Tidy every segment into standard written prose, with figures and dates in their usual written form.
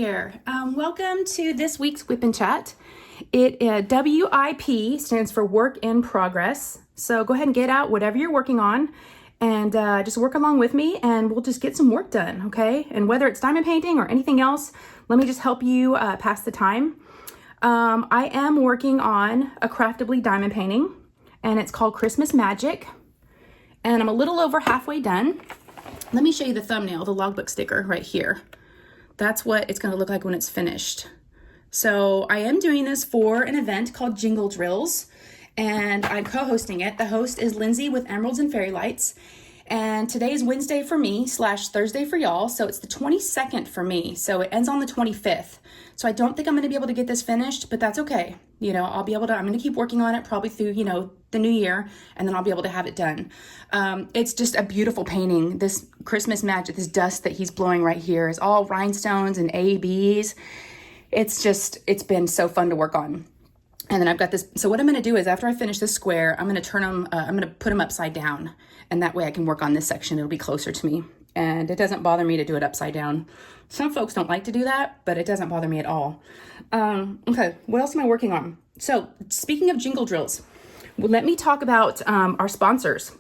here. Welcome to this week's Whip and Chat. WIP stands for Work in Progress. So go ahead and get out whatever you're working on and just work along with me and we'll just get some work done, okay? And whether it's diamond painting or anything else, let me just help you pass the time. I am working on a Craftably diamond painting and it's called Christmas Magic. And I'm a little over halfway done. Let me show you the thumbnail, the logbook sticker right here. That's what it's gonna look like when it's finished. So I am doing this for an event called Jingle Drills and I'm co-hosting it. The host is Lindsay with Emeralds and Fairy Lights. And today is Wednesday for me / Thursday for y'all. So it's the 22nd for me. So it ends on the 25th. So I don't think I'm gonna be able to get this finished, but that's okay. You know, I'm gonna keep working on it probably through, the new year, and then I'll be able to have it done. It's just a beautiful painting. This Christmas Magic, this dust that he's blowing right here is all rhinestones and ABs. It's been so fun to work on. And then I've got this, so what I'm gonna do is after I finish this square, I'm gonna turn them, I'm gonna put them upside down. And that way I can work on this section, it'll be closer to me. And it doesn't bother me to do it upside down. Some folks don't like to do that, but it doesn't bother me at all. Okay, what else am I working on? So speaking of Jingle Drills, let me talk about our sponsors.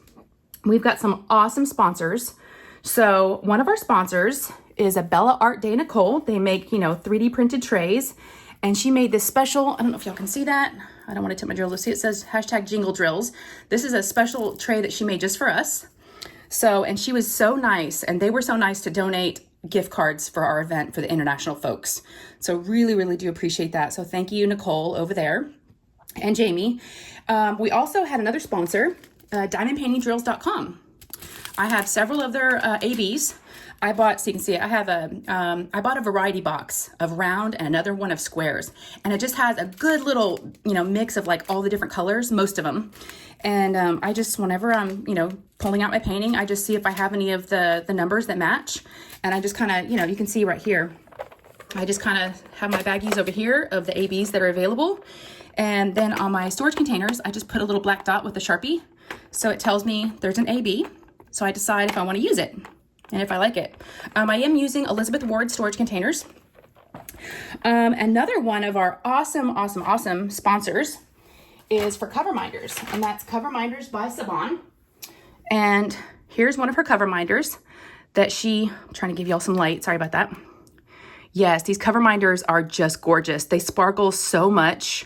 We've got some awesome sponsors. So one of our sponsors is a Bella Art Day Nicole. They make, 3D printed trays. And she made this special, I don't know if y'all can see that. I don't want to tip my drills. See, it says #Jingle Drills. This is a special tray that she made just for us. So, and she was so nice, and they were so nice to donate gift cards for our event for the international folks. So really, really do appreciate that. So thank you, Nicole, over there, and Jamie. We also had another sponsor, diamondpaintingdrills.com. I have several of their ABs. I bought, so you can see it, I bought a variety box of round and another one of squares. And it just has a good little, mix of like all the different colors, most of them. And I just, whenever I'm, pulling out my painting, I just see if I have any of the numbers that match. And I just kind of, you can see right here, I just kind of have my baggies over here of the ABs that are available. And then on my storage containers, I just put a little black dot with a Sharpie. So it tells me there's an AB. So I decide if I want to use it and if I like it. I am using Elizabeth Ward storage containers. Another one of our awesome sponsors is for cover minders, and that's Cover Minders by Saban. And here's one of her cover minders that I'm trying to give y'all some light. Sorry about that. Yes, these cover minders are just gorgeous. They sparkle so much.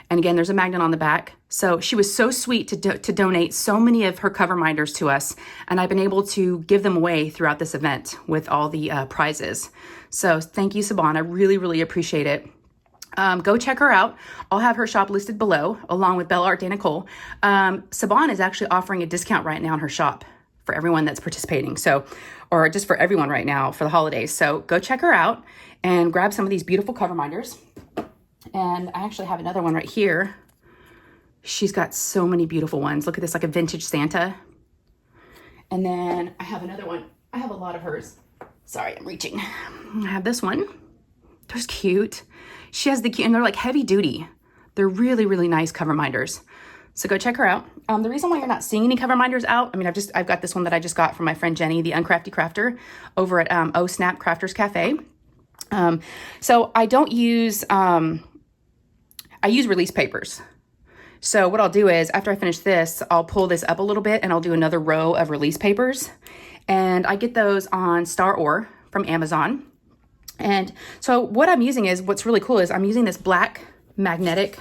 And again, there's a magnet on the back. So she was so sweet to donate so many of her cover minders to us. And I've been able to give them away throughout this event with all the prizes. So thank you, Saban. I really, really appreciate it. Go check her out. I'll have her shop listed below, along with Bella Art Day Nicole. Saban is actually offering a discount right now in her shop for everyone that's participating. So, or just for everyone right now for the holidays. So go check her out and grab some of these beautiful cover minders. And I actually have another one right here. She's got so many beautiful ones. Look at this, like a vintage Santa. And then I have another one. I have a lot of hers. Sorry, I'm reaching. I have this one. They're cute. She has and they're like heavy duty. They're really, really nice cover minders. So go check her out. The reason why you're not seeing any cover minders out, I've got this one that I just got from my friend Jenny, the Uncrafty Crafter, over at Oh Snap Crafters Cafe. So I don't use, I use release papers. So what I'll do is after I finish this, I'll pull this up a little bit and I'll do another row of release papers. And I get those on Star Ore from Amazon. And so what I'm using is, what's really cool is I'm using this black magnetic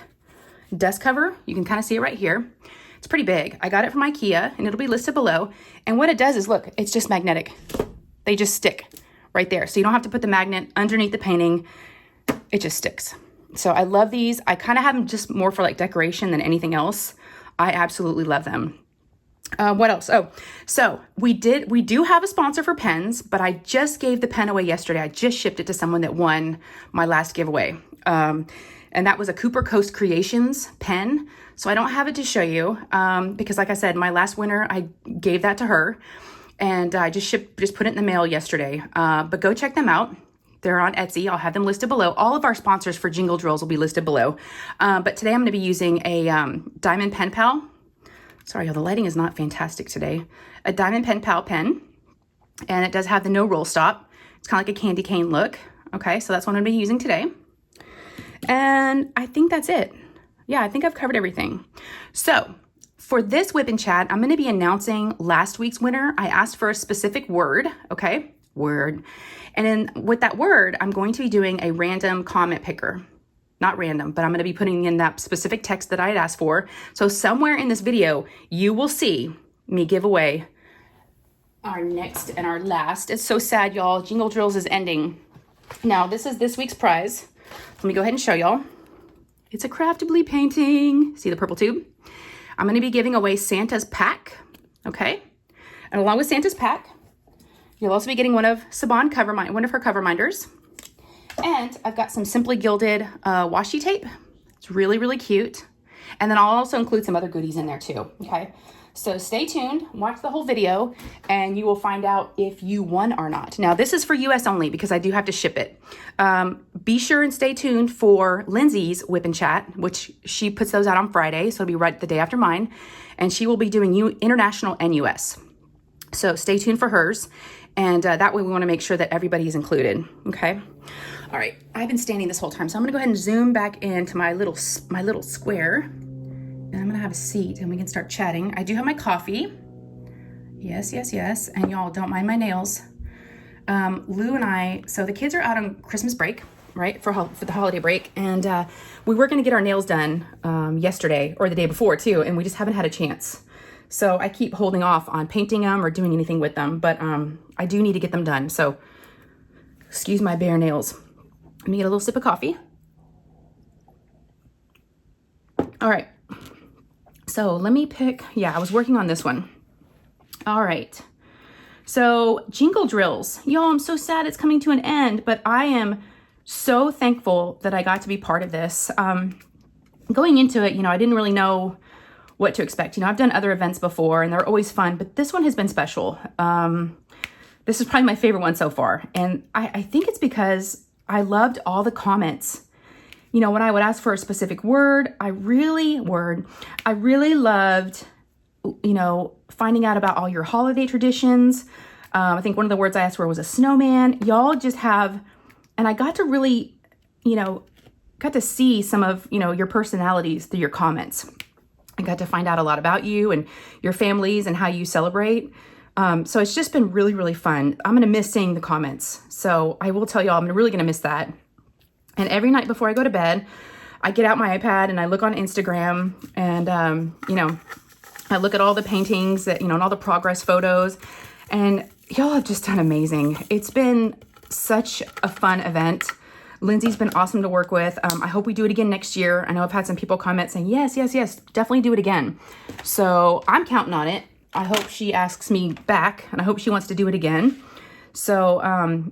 dust cover. You can kind of see it right here. It's pretty big. I got it from IKEA and it'll be listed below. And what it does is, look, it's just magnetic. They just stick right there. So you don't have to put the magnet underneath the painting. It just sticks. So I love these. I kind of have them just more for like decoration than anything else. I absolutely love them. What else? Oh, so we do have a sponsor for pens, but I just gave the pen away yesterday. I just shipped it to someone that won my last giveaway. And that was a Cooper Coast Creations pen. So I don't have it to show you because like I said, my last winner, I gave that to her and I just put it in the mail yesterday. But go check them out. They're on Etsy. I'll have them listed below. All of our sponsors for Jingle Drills will be listed below. But today I'm going to be using a Diamond Pen Pal. Sorry, the lighting is not fantastic today. A Diamond Pen Pal pen. And it does have the no roll stop. It's kind of like a candy cane look. Okay, so that's what I'm gonna be using today. And I think that's it. Yeah, I think I've covered everything. So for this whip and chat, I'm gonna be announcing last week's winner. I asked for a specific word, okay? Word. And then with that word, I'm going to be doing a random comment picker. Not random, but I'm gonna be putting in that specific text that I had asked for. So somewhere in this video, you will see me give away our next and our last. It's so sad, y'all. Jingle Drills is ending. Now, this is this week's prize. Let me go ahead and show y'all. It's a Craftably painting. See the purple tube? I'm gonna be giving away Santa's pack, okay? And along with Santa's pack, you'll also be getting one of one of her cover minders. And I've got some Simply Gilded washi tape. It's really, really cute. And then I'll also include some other goodies in there too, okay? So stay tuned, watch the whole video, and you will find out if you won or not. Now, this is for US only because I do have to ship it. Be sure and stay tuned for Lindsay's Whip and Chat, which she puts those out on Friday, so it'll be right the day after mine. And she will be doing international and US. So stay tuned for hers. And that way we wanna make sure that everybody is included, okay? All right, I've been standing this whole time, so I'm gonna go ahead and zoom back into my little square, and I'm gonna have a seat and we can start chatting. I do have my coffee. Yes, yes, yes, and y'all don't mind my nails. Lou and I, so the kids are out on Christmas break, right, for the holiday break, and we were gonna get our nails done yesterday or the day before too, and we just haven't had a chance. So I keep holding off on painting them or doing anything with them, but I do need to get them done, so excuse my bare nails. Let me get a little sip of coffee. All right, so let me pick, I was working on this one. All right, so Jingle Drills. Y'all, I'm so sad it's coming to an end, but I am so thankful that I got to be part of this. Going into it, I didn't really know what to expect. I've done other events before and they're always fun, but this one has been special. This is probably my favorite one so far. And I think it's because I loved all the comments. When I would ask for a specific word, I really loved, finding out about all your holiday traditions. I think one of the words I asked for was a snowman. Y'all just have, and I got to really, got to see some of, your personalities through your comments. I got to find out a lot about you and your families and how you celebrate. So it's just been really, really fun. I'm going to miss seeing the comments. So I will tell y'all, I'm really going to miss that. And every night before I go to bed, I get out my iPad and I look on Instagram and, I look at all the paintings that, and all the progress photos, and y'all have just done amazing. It's been such a fun event. Lindsay's been awesome to work with. I hope we do it again next year. I know I've had some people comment saying, yes, yes, yes, definitely do it again. So I'm counting on it. I hope she asks me back, and I hope she wants to do it again. So,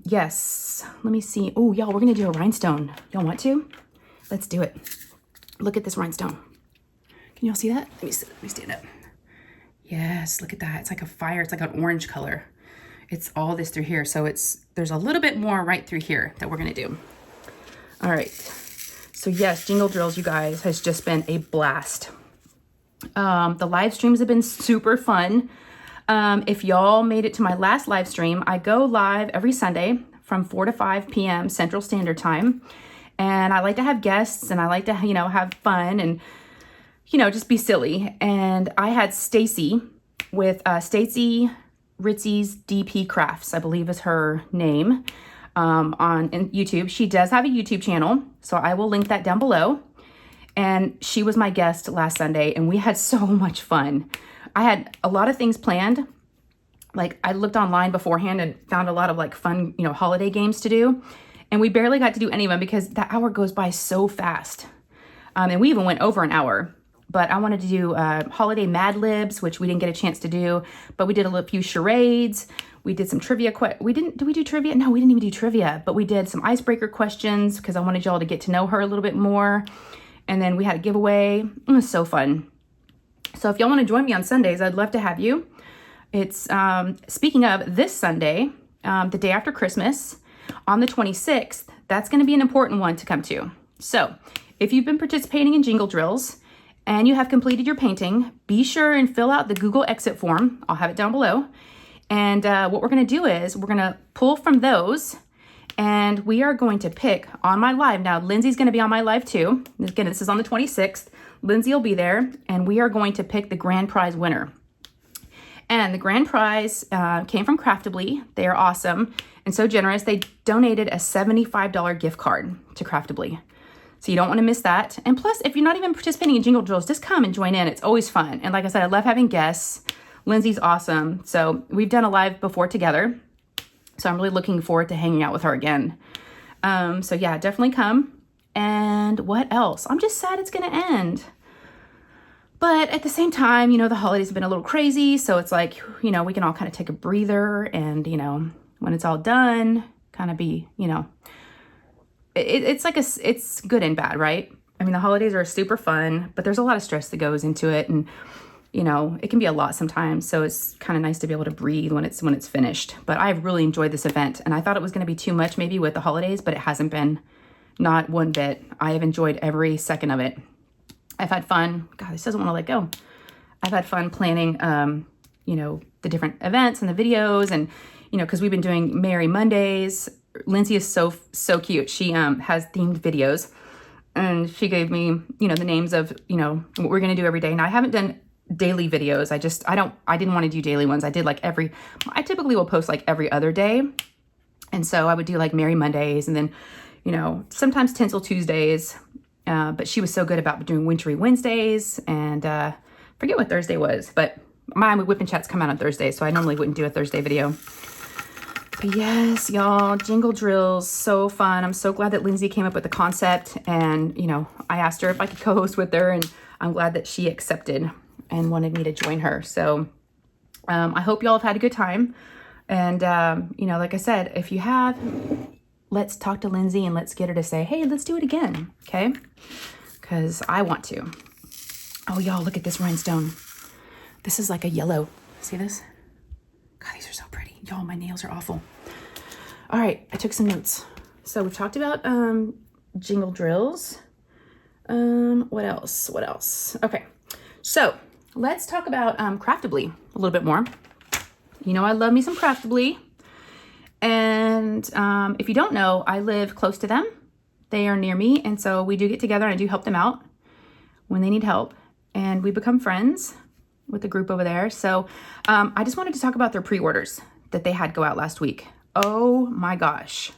yes, let me see. Oh, y'all, we're going to do a rhinestone. Y'all want to? Let's do it. Look at this rhinestone. Can y'all see that? Let me stand up. Yes, look at that. It's like a fire. It's like an orange color. It's all this through here. So there's a little bit more right through here that we're going to do. All right. So yes, Jingle Drills, you guys, has just been a blast. The live streams have been super fun. If y'all made it to my last live stream, I go live every Sunday from 4 to 5 p.m. Central Standard Time. And I like to have guests and I like to, have fun and, just be silly. And I had Stacy with Stacy Ritzy's DP Crafts, I believe is her name, on YouTube. She does have a YouTube channel, so I will link that down below. And she was my guest last Sunday and we had so much fun. I had a lot of things planned. Like I looked online beforehand and found a lot of fun, holiday games to do. And we barely got to do any of them because that hour goes by so fast. And we even went over an hour. But I wanted to do holiday Mad Libs, which we didn't get a chance to do. But we did a few charades. We did some trivia. Did we do trivia? No, we didn't even do trivia. But we did some icebreaker questions because I wanted y'all to get to know her a little bit more. And then we had a giveaway. It was so fun. So if y'all want to join me on Sundays, I'd love to have you. It's, speaking of this Sunday, the day after Christmas, on the 26th, that's going to be an important one to come to. So if you've been participating in Jingle Drills and you have completed your painting, be sure and fill out the Google exit form. I'll have it down below. And what we're going to do is we're going to pull from those And we are going to pick on my live. Now, Lindsay's going to be on my live too. Again, this is on the 26th. Lindsay will be there, and we are going to pick the grand prize winner. And the grand prize came from Craftably. They are awesome and so generous. They donated a $75 gift card to Craftably. So you don't want to miss that. And plus, if you're not even participating in Jingle Drills, just come and join in. It's always fun. And like I said, I love having guests. Lindsay's awesome. So we've done a live before together. So I'm really looking forward to hanging out with her again. So yeah, definitely come. And what else? I'm just sad it's going to end. But at the same time, you know, the holidays have been a little crazy. So it's like, you know, we can all kind of take a breather and, you know, when it's all done, kind of be, you know, it's like it's good and bad, right? I mean, the holidays are super fun, but there's a lot of stress that goes into it. And, you know, it can be a lot sometimes. So it's kind of nice to be able to breathe when it's finished. But I've really enjoyed this event. And I thought it was going to be too much maybe with the holidays, but it hasn't been, not one bit. I have enjoyed every second of it. I've had fun. God, this doesn't want to let go. I've had fun planning, you know, the different events and the videos and, you know, because we've been doing Merry Mondays. Lindsay is so cute. She has themed videos and she gave me, you know, the names of, you know, what we're going to do every day. Now I haven't done daily videos. I didn't want to do daily ones. I did like I typically will post like every other day. And so I would do like Merry Mondays and then, you know, sometimes Tinsel Tuesdays. But she was so good about doing Wintry Wednesdays and forget what Thursday was, but my Whip and Chats come out on Thursday, so I normally wouldn't do a Thursday video. But yes, y'all, Jingle Drills, so fun. I'm so glad that Lindsay came up with the concept and, you know, I asked her if I could co-host with her and I'm glad that she accepted and wanted me to join her. So I hope y'all have had a good time. And, you know, like I said, if you have, let's talk to Lindsay and let's get her to say, hey, let's do it again, okay? Because I want to. Oh, y'all, look at this rhinestone. This is like a yellow. See this? God, these are so pretty. Y'all, my nails are awful. All right, I took some notes. So we've talked about Jingle Drills. What else? Okay, so let's talk about Craftably a little bit more. You know, I love me some Craftably. And if you don't know, I live close to them. They are near me. And so we do get together and I do help them out when they need help. And we become friends with the group over there. So I just wanted to talk about their pre-orders that they had go out last week. Oh my gosh,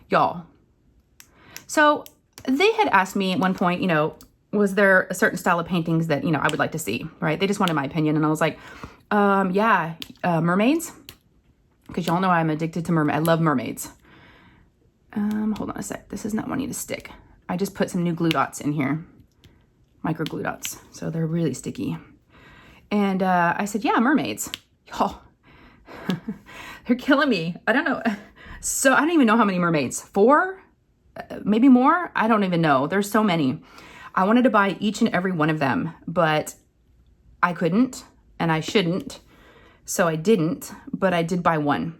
y'all. So they had asked me at one point, you know, was there a certain style of paintings that, you know, I would like to see, right? They just wanted my opinion. And I was like, yeah, mermaids. Because y'all know I'm addicted to mermaids. I love mermaids. Hold on a sec. This is not wanting to stick. I just put some new glue dots in here. Micro glue dots. So they're really sticky. And I said, yeah, mermaids. Y'all, they're killing me. I don't know. So I don't even know how many mermaids. 4? Maybe more? I don't even know. There's so many. I wanted to buy each and every one of them, but I couldn't and I shouldn't. So I didn't, but I did buy one.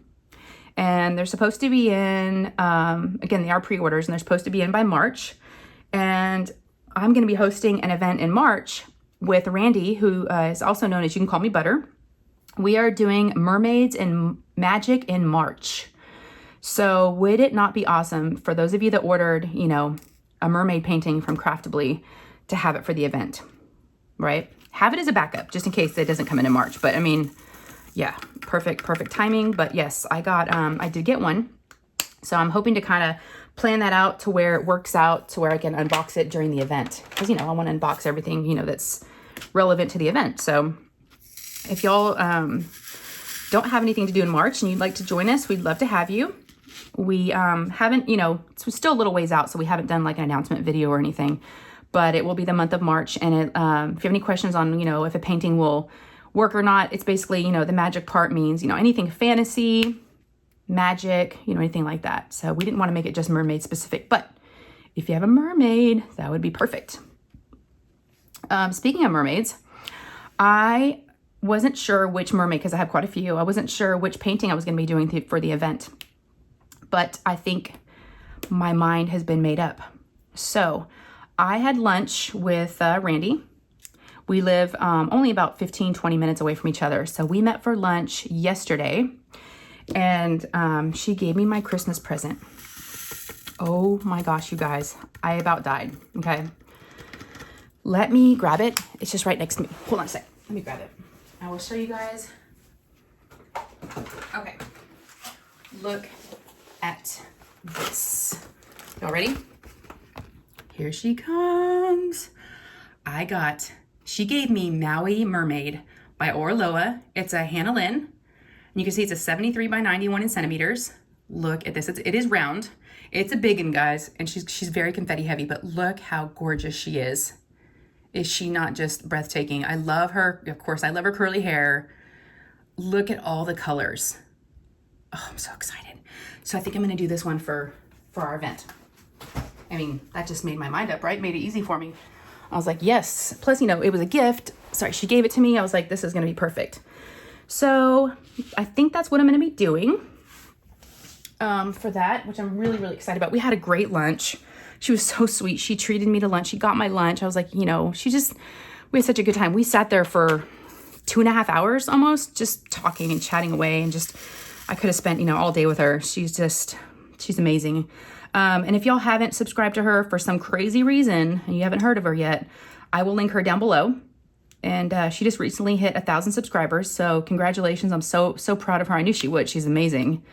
And they're supposed to be in, again, they are pre-orders and they're supposed to be in by March. And I'm going to be hosting an event in March with Randy, who is also known as You Can Call Me Butter. We are doing Mermaids and Magic in March. So would it not be awesome for those of you that ordered, you know, a mermaid painting from Craftably to have it for the event, right? Have it as a backup just in case it doesn't come in March. But I mean, yeah, perfect timing. But yes, I did get one. So I'm hoping to kind of plan that out to where it works out to where I can unbox it during the event. Because, you know, I want to unbox everything, you know, that's relevant to the event. So if y'all don't have anything to do in March and you'd like to join us, we'd love to have you. We haven't, you know, it's still a little ways out, so we haven't done like an announcement video or anything. But it will be the month of March. And if you have any questions on, you know, if a painting will work or not, it's basically, you know, the magic part means, you know, anything fantasy, magic, you know, anything like that. So we didn't want to make it just mermaid specific, but if you have a mermaid, that would be perfect. Speaking of mermaids, I wasn't sure which mermaid, because I have quite a few. I wasn't sure which painting I was going to be doing for the event, but I think my mind has been made up. So I had lunch with Randy. We live only about 15-20 minutes away from each other. So we met for lunch yesterday and she gave me my Christmas present. Oh my gosh, you guys, I about died, okay? Let me grab it. It's just right next to me. Hold on a sec. Let me grab it. I will show you guys. Okay. Look at this. Y'all ready? Here she comes. She gave me Maui Mermaid by Orloa. It's a Hannah Lynn. And you can see it's a 73 by 91 in centimeters. Look at this. It is round. It's a big one, guys. And she's very confetti heavy, but look how gorgeous she is. Is she not just breathtaking? I love her. Of course, I love her curly hair. Look at all the colors. Oh, I'm so excited. So I think I'm going to do this one for our event. I mean, that just made my mind up, right? Made it easy for me. I was like, yes. Plus, you know, it was a gift. Sorry, she gave it to me. I was like, this is going to be perfect. So I think that's what I'm going to be doing for that, which I'm really, really excited about. We had a great lunch. She was so sweet. She treated me to lunch. She got my lunch. I was like, you know, we had such a good time. We sat there for 2.5 hours almost, just talking and chatting away, and I could have spent, you know, all day with her. She's amazing. And if y'all haven't subscribed to her for some crazy reason and you haven't heard of her yet, I will link her down below. And she just recently hit 1,000 subscribers. So congratulations. I'm so proud of her. I knew she would. She's amazing.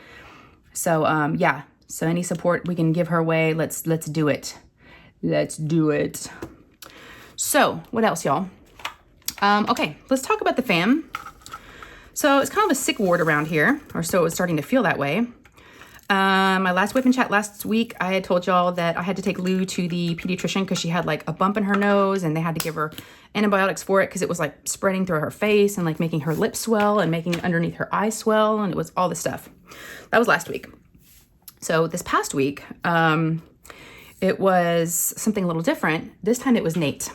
So yeah. So any support we can give her away, let's do it. Let's do it. So what else, y'all? Okay, let's talk about the fam. So it's kind of a sick ward around here, or so it was starting to feel that way. My last whip and chat last week, I had told y'all that I had to take Lou to the pediatrician because she had like a bump in her nose, and they had to give her antibiotics for it because it was like spreading through her face and like making her lips swell and making underneath her eyes swell, and it was all this stuff. That was last week. So this past week, it was something a little different. This time it was Nate.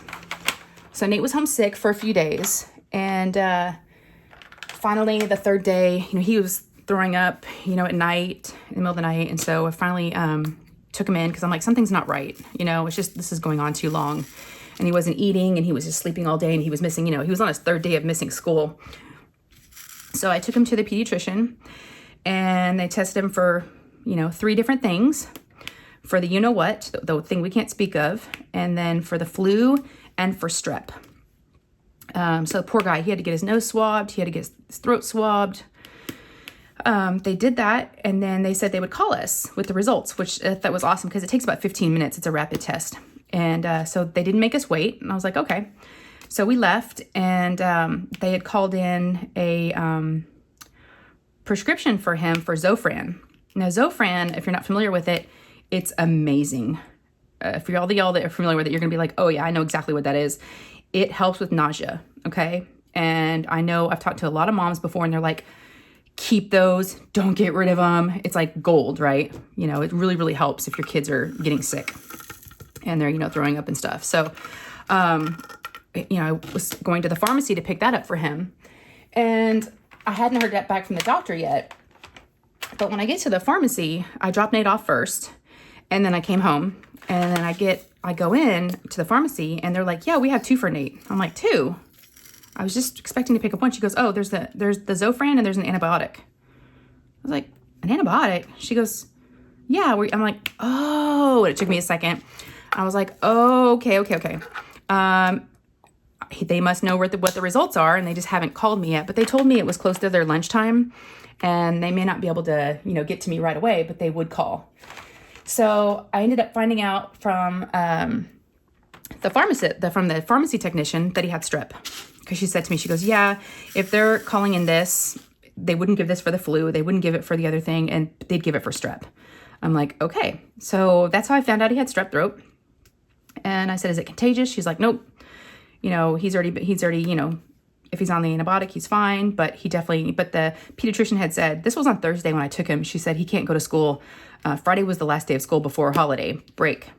So Nate was homesick for a few days, and finally the third day, you know, he was throwing up, you know, at night, in the middle of the night. And so I finally took him in because I'm like, something's not right. You know, it's just, this is going on too long. And he wasn't eating, and he was just sleeping all day, and he was missing, you know, he was on his third day of missing school. So I took him to the pediatrician, and they tested him for, you know, 3 different things. For the you-know-what, the thing we can't speak of, and then for the flu and for strep. So poor guy, he had to get his nose swabbed, he had to get his throat swabbed. They did that, and then they said they would call us with the results, which that was awesome because it takes about 15 minutes. It's a rapid test. And so they didn't make us wait, and I was like, okay. So we left, and they had called in a prescription for him for Zofran. Now, Zofran, if you're not familiar with it, it's amazing. For all the y'all that are familiar with it, you're going to be like, oh yeah, I know exactly what that is. It helps with nausea, okay? And I know I've talked to a lot of moms before, and they're like, keep those, don't get rid of them. It's like gold, right? You know, it really, really helps if your kids are getting sick and they're, you know, throwing up and stuff. So, you know, I was going to the pharmacy to pick that up for him, and I hadn't heard that back from the doctor yet. But when I get to the pharmacy, I dropped Nate off first, and then I came home, and then I go in to the pharmacy, and they're like, yeah, we have 2 for Nate. I'm like, 2? I was just expecting to pick up 1. She goes, oh, there's the Zofran, and there's an antibiotic. I was like, an antibiotic? She goes, yeah. I'm like, oh, it took me a second. I was like, oh, okay. They must know what the results are, and they just haven't called me yet. But they told me it was close to their lunchtime, and they may not be able to, you know, get to me right away, but they would call. So I ended up finding out from the pharmacy technician that he had strep. Because she said to me, she goes, yeah, if they're calling in this, they wouldn't give this for the flu, they wouldn't give it for the other thing, and they'd give it for strep. I'm like, okay. So that's how I found out he had strep throat. And I said, is it contagious? She's like, nope. You know, he's already, you know, if he's on the antibiotic, he's fine. But but the pediatrician had said, this was on Thursday when I took him. She said he can't go to school. Friday was the last day of school before holiday break.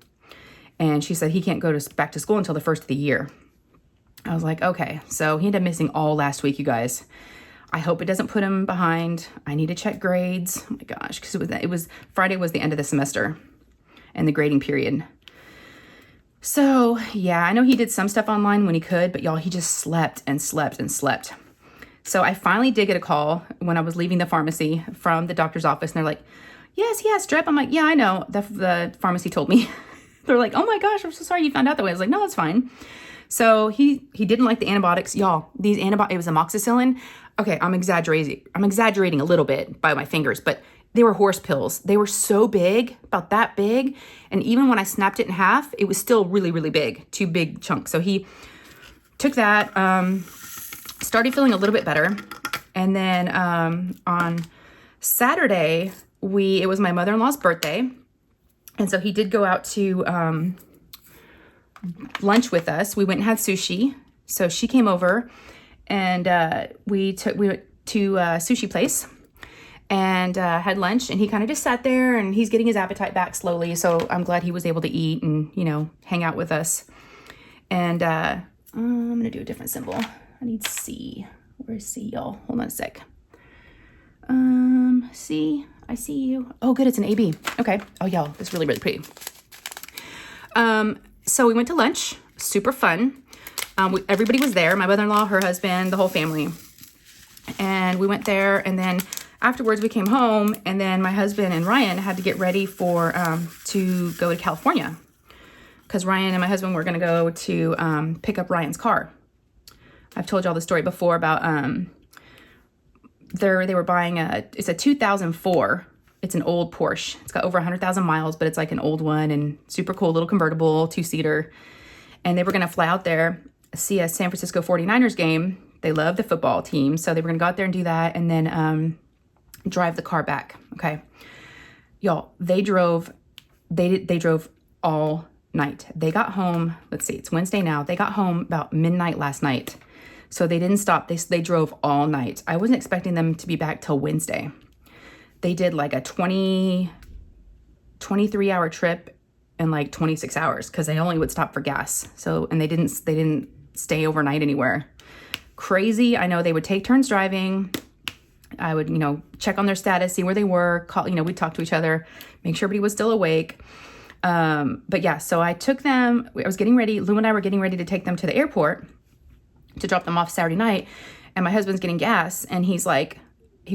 And she said he can't go back to school until the first of the year. I was like, okay. So he ended up missing all last week, you guys. I hope it doesn't put him behind. I need to check grades. Oh my gosh, because it was Friday was the end of the semester and the grading period. So yeah, I know he did some stuff online when he could, but y'all, he just slept and slept and slept. So I finally did get a call when I was leaving the pharmacy from the doctor's office, and they're like, yes, he has strep. I'm like, yeah, I know. The pharmacy told me. They're like, oh my gosh, I'm so sorry you found out that way. I was like, no, it's fine. So he didn't like the antibiotics. Y'all, these antibiotics, it was amoxicillin. Okay, I'm exaggerating a little bit by my fingers, but they were horse pills. They were so big, about that big. And even when I snapped it in half, it was still really, really big, 2 big chunks. So he took that, started feeling a little bit better. And then on Saturday, it was my mother-in-law's birthday. And so he did go out to lunch with us. We went and had sushi. So she came over and we went to a sushi place and had lunch, and he kind of just sat there and he's getting his appetite back slowly. So I'm glad he was able to eat and, hang out with us. And I'm going to do a different symbol. I need C. Where's C, y'all? Hold on a sec. C, I see you. Oh, good. It's an AB. Okay. Oh, y'all, it's really, really pretty. So we went to lunch. Super fun. Everybody was there. My mother-in-law, her husband, the whole family. And we went there, and then afterwards we came home, and then my husband and Ryan had to get ready for to go to California, because Ryan and my husband were going to go to pick up Ryan's car. I've told y'all the story before about they were buying it's a 2004. It's an old Porsche. It's got over 100,000 miles, but it's like an old one and super cool little convertible 2-seater. And they were going to fly out there, see a San Francisco 49ers game. They love the football team. So they were going to go out there and do that, and then drive the car back. Okay. Y'all, they drove all night. They got home. Let's see, it's Wednesday now. They got home about midnight last night. So they didn't stop. They drove all night. I wasn't expecting them to be back till Wednesday. They did like a 23-hour trip in like 26 hours because they only would stop for gas. So, and they didn't stay overnight anywhere. Crazy. I know they would take turns driving. I would, check on their status, see where they were, call, we'd talk to each other, make sure everybody was still awake. But yeah, so I took them, I was getting ready. Lou and I were getting ready to take them to the airport to drop them off Saturday night. And my husband's getting gas, and he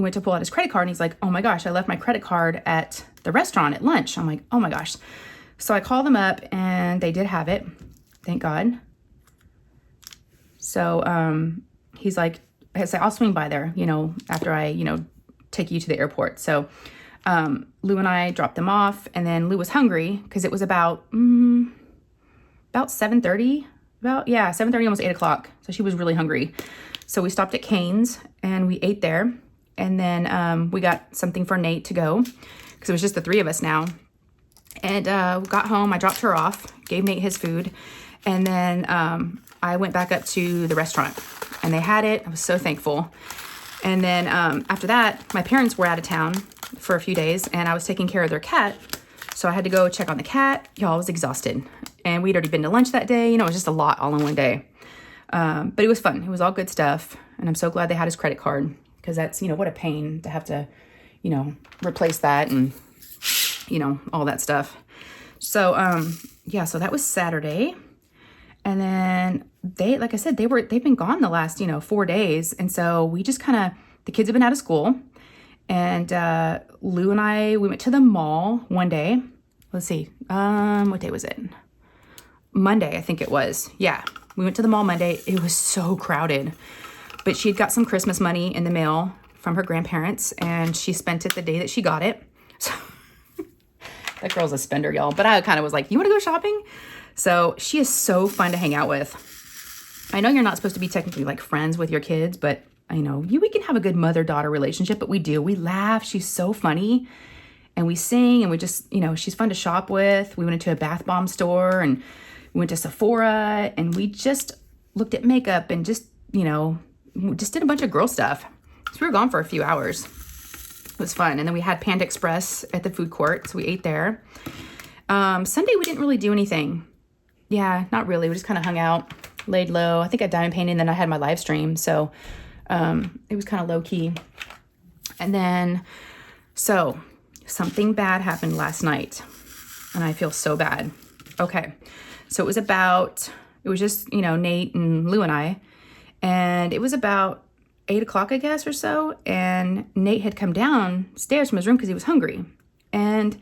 went to pull out his credit card, and he's like, oh my gosh, I left my credit card at the restaurant at lunch. I'm like, oh my gosh. So I called them up, and they did have it. Thank God. So he's like, I said, I'll swing by there, after I, take you to the airport. So Lou and I dropped them off, and then Lou was hungry because it was about 7:30, 7:30, almost 8 o'clock. So she was really hungry. So we stopped at Cane's and we ate there. And then we got something for Nate to go because it was just the 3 of us now. And we got home. I dropped her off, gave Nate his food. And then I went back up to the restaurant, and they had it. I was so thankful. And then after that, my parents were out of town for a few days, and I was taking care of their cat. So I had to go check on the cat. Y'all, I was exhausted. And we'd already been to lunch that day. It was just a lot all in one day. But it was fun. It was all good stuff. And I'm so glad they had his credit card, because that's, what a pain to have to, replace that and, all that stuff. So, so that was Saturday. And then like I said, they've been gone the last, 4 days. And so we just the kids have been out of school, and Lou and we went to the mall one day. Let's see. What day was it? Monday, I think it was. Yeah. We went to the mall Monday. It was so crowded, but she had got some Christmas money in the mail from her grandparents, and she spent it the day that she got it. So that girl's a spender, y'all. But I kind of was like, you want to go shopping? So she is so fun to hang out with. I know you're not supposed to be technically like friends with your kids, but I know we can have a good mother-daughter relationship, but we do. We laugh. She's so funny, and we sing, and we just, she's fun to shop with. We went into a bath bomb store, and we went to Sephora, and we just looked at makeup and just did a bunch of girl stuff. So we were gone for a few hours. It was fun. And then we had Panda Express at the food court, so we ate there. Sunday, we didn't really do anything. Yeah, not really. We just kind of hung out, laid low. I think I diamond painted, and then I had my live stream. So it was kind of low key. And then, so something bad happened last night, and I feel so bad. Okay. So it was just, Nate and Lou and I, and it was about 8 o'clock, I guess, or so. And Nate had come downstairs from his room because he was hungry. And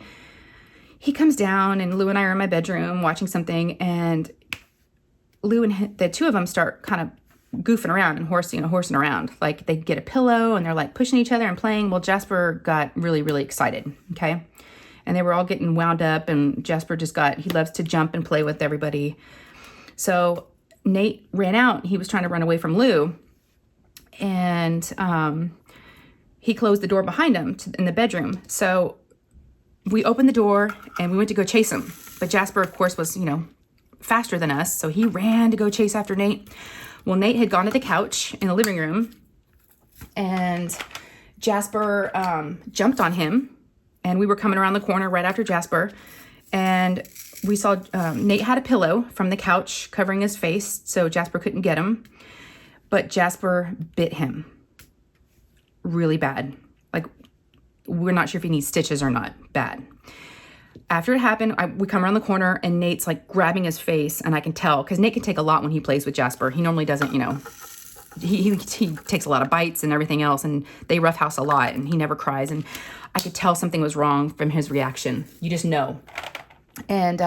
he comes down, and Lou and I are in my bedroom watching something, and Lou and the two of them start kind of goofing around and horsing around. Like they get a pillow and they're like pushing each other and playing. Well, Jasper got really, really excited. Okay. And they were all getting wound up, and Jasper he loves to jump and play with everybody. So Nate ran out. He was trying to run away from Lou, and he closed the door behind him in the bedroom. So we opened the door and we went to go chase him. But Jasper, of course, was, faster than us. So he ran to go chase after Nate. Well, Nate had gone to the couch in the living room, and Jasper jumped on him, and we were coming around the corner right after Jasper, and we saw Nate had a pillow from the couch covering his face, so Jasper couldn't get him, but Jasper bit him really bad. Like, we're not sure if he needs stitches or not. Bad. After it happened, we come around the corner, and Nate's like grabbing his face, and I can tell, because Nate can take a lot when he plays with Jasper. He normally doesn't, he takes a lot of bites and everything else, and they roughhouse a lot, and he never cries, and I could tell something was wrong from his reaction. You just know. And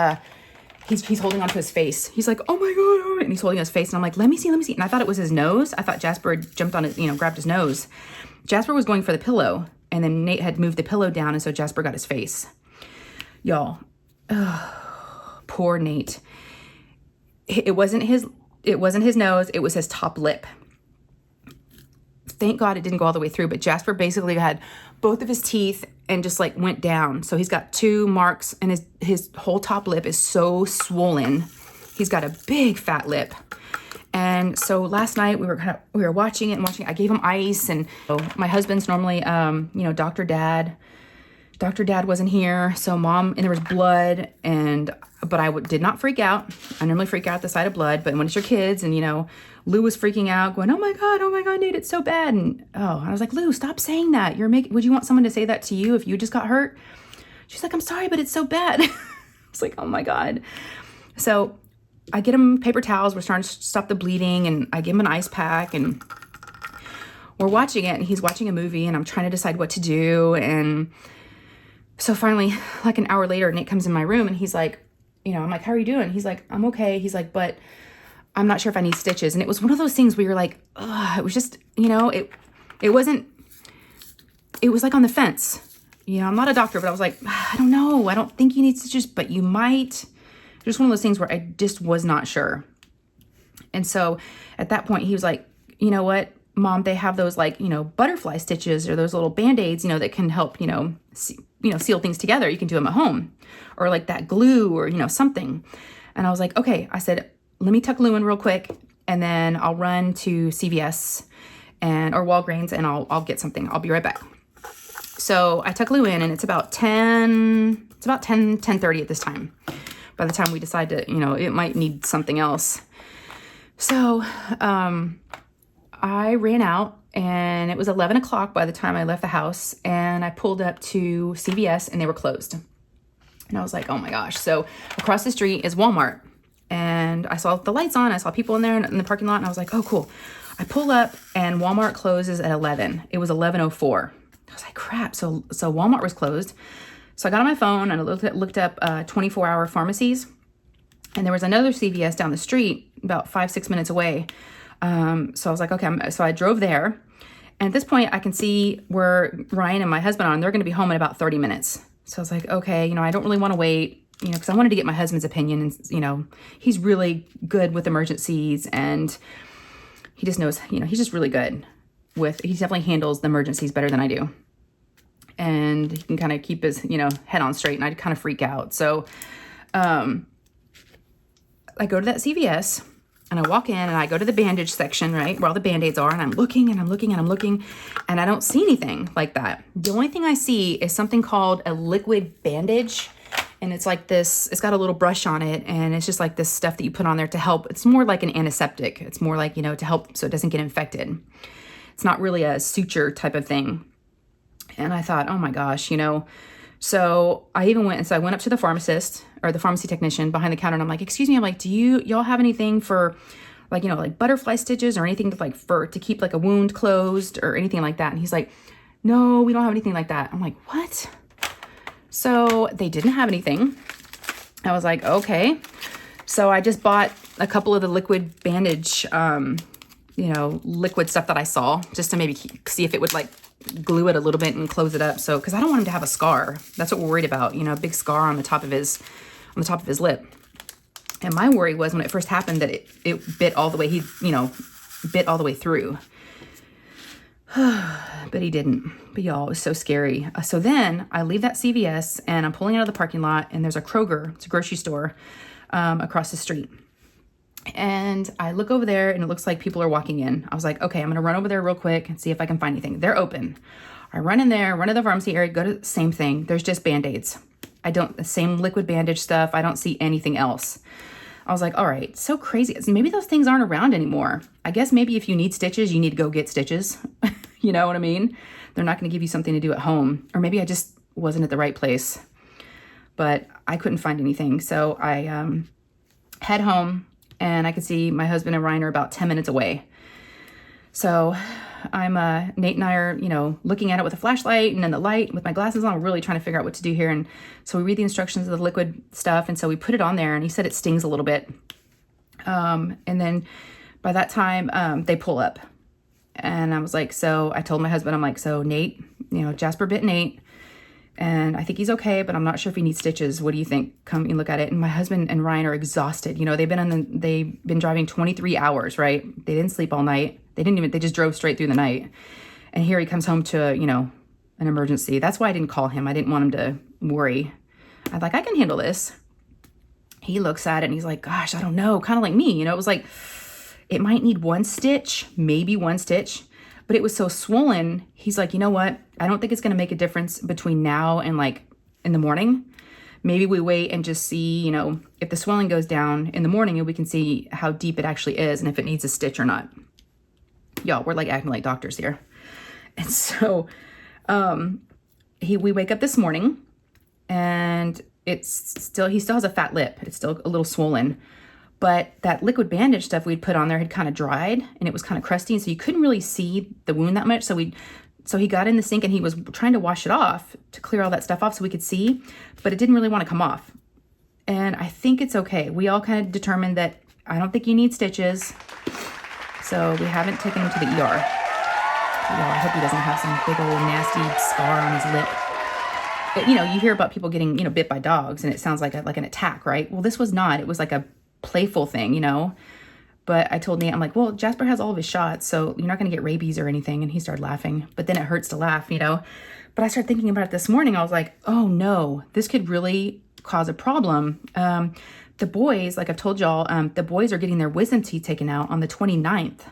he's holding onto his face. He's like, oh my God, and he's holding his face, and I'm like, let me see. And I thought it was his nose. I thought Jasper had jumped on it, grabbed his nose. Jasper was going for the pillow, and then Nate had moved the pillow down, and so Jasper got his face. Y'all, poor Nate. It wasn't his nose, it was his top lip. Thank God it didn't go all the way through, but Jasper basically had both of his teeth and just like went down. So he's got 2 marks, and his whole top lip is so swollen. He's got a big fat lip. And so last night we were watching it. I gave him ice, and my husband's normally, Dr. Dad. Dr. Dad wasn't here, so Mom, and there was blood, but I did not freak out. I normally freak out at the sight of blood, but when it's your kids, and Lou was freaking out, going, oh my God, Nate, it's so bad. And I was like, Lou, stop saying that. Would you want someone to say that to you if you just got hurt? She's like, I'm sorry, but it's so bad. I was like, oh my God. So I get him paper towels. We're starting to stop the bleeding, and I give him an ice pack, and we're watching it, and he's watching a movie, and I'm trying to decide what to do. And so finally, like an hour later, Nate comes in my room, and he's like, I'm like, how are you doing? He's like, I'm okay. He's like, but I'm not sure if I need stitches. And it was one of those things where you're like, it was just, it was like on the fence. I'm not a doctor, but I was like, I don't know. I don't think you need stitches, but you might. Just one of those things where I just was not sure. And so at that point, he was like, you know what, Mom, they have those like, butterfly stitches, or those little Band-Aids, that can help, seal things together. You can do them at home, or like that glue, or, something. And I was like, okay. I said, let me tuck Lou in real quick, and then I'll run to CVS or Walgreens, and I'll get something. I'll be right back. So I tuck Lou in, and it's about 10:30 at this time. By the time we decide to, it might need something else. So I ran out, and it was 11 o'clock by the time I left the house, and I pulled up to CVS, and they were closed. And I was like, oh my gosh. So across the street is Walmart, and I saw the lights on. I saw people in there in the parking lot, and I was like, oh, cool. I pull up, and Walmart closes at 11. It was 11:04. I was like, crap. So Walmart was closed. So I got on my phone, and I looked up 24-hour pharmacies, and there was another CVS down the street about 5-6 minutes away. So I was like, okay. So I drove there, and at this point I can see where Ryan and my husband are, and they're going to be home in about 30 minutes. So I was like, okay, I don't really want to wait, because I wanted to get my husband's opinion, and, he's really good with emergencies, and he just knows, he's just really good he definitely handles the emergencies better than I do. And he can kind of keep his, head on straight, and I'd kind of freak out. So, I go to that CVS, and I walk in, and I go to the bandage section, right, where all the Band-Aids are, and I'm looking, and I don't see anything like that. The only thing I see is something called a liquid bandage, and it's like this, it's got a little brush on it, and it's just like this stuff that you put on there to help. It's more like an antiseptic. It's more like, to help so it doesn't get infected. It's not really a suture type of thing. And I thought, oh my gosh, so I went up to the pharmacist, or the pharmacy technician behind the counter, and I'm like, excuse me, I'm like, do y'all have anything for like, like butterfly stitches, or anything to keep like a wound closed, or anything like that? And he's like, no, we don't have anything like that. I'm like, what? So they didn't have anything. I was like, okay. So I just bought a couple of the liquid bandage, liquid stuff that I saw, just to maybe see if it would like glue it a little bit and close it up. So, because I don't want him to have a scar. That's what we're worried about. A big scar on the top of his lip. And my worry was when it first happened that it bit all the way. Bit all the way through. But he didn't. But y'all, it was so scary. So then I leave that CVS and I'm pulling out of the parking lot, and there's a Kroger, it's a grocery store, across the street. And I look over there and it looks like people are walking in. I was like, okay, I'm going to run over there real quick and see if I can find anything. They're open. I run in there, run to the pharmacy area, go to the same thing. There's just Band-Aids. The same liquid bandage stuff. I don't see anything else. I was like, all right, so crazy. Maybe those things aren't around anymore. I guess maybe if you need stitches, you need to go get stitches. You know what I mean? They're not going to give you something to do at home. Or maybe I just wasn't at the right place. But I couldn't find anything. So I head home, and I could see my husband and Ryan are about 10 minutes away. So Nate and I are, looking at it with a flashlight and then the light with my glasses on. We're really trying to figure out what to do here. And so we read the instructions of the liquid stuff. And so we put it on there, and he said it stings a little bit. And then by that time, they pull up. And I was like, so I told my husband, I'm like, so Nate, Jasper bit Nate, and I think he's okay, but I'm not sure if he needs stitches. What do you think? Come and look at it. And my husband and Ryan are exhausted. They've been driving 23 hours, right? They didn't sleep all night. They just drove straight through the night. And here he comes home to, an emergency. That's why I didn't call him. I didn't want him to worry. I was like, I can handle this. He looks at it and he's like, gosh, I don't know. Kind of like me, it was like, it might need one stitch, maybe one stitch, but it was so swollen. He's like, you know what? I don't think it's going to make a difference between now and like in the morning. Maybe we wait and just see, if the swelling goes down in the morning, and we can see how deep it actually is and if it needs a stitch or not. Y'all, we're like acting like doctors here. And so we wake up this morning, and he still has a fat lip. It's still a little swollen. But that liquid bandage stuff we'd put on there had kind of dried, and it was kind of crusty, and so you couldn't really see the wound that much. So he got in the sink and he was trying to wash it off to clear all that stuff off so we could see, but it didn't really want to come off. And I think it's okay. We all kind of determined that I don't think you need stitches, so we haven't taken him to the ER. I hope he doesn't have some big old nasty scar on his lip. But, you hear about people getting, bit by dogs, and it sounds like an attack, right? Well, this was not. It was like a playful thing, But I told Nate, I'm like, well, Jasper has all of his shots, so you're not going to get rabies or anything. And he started laughing. But then it hurts to laugh, But I started thinking about it this morning. I was like, oh no, this could really cause a problem. The boys, like I've told y'all, the boys are getting their wisdom teeth taken out on the 29th.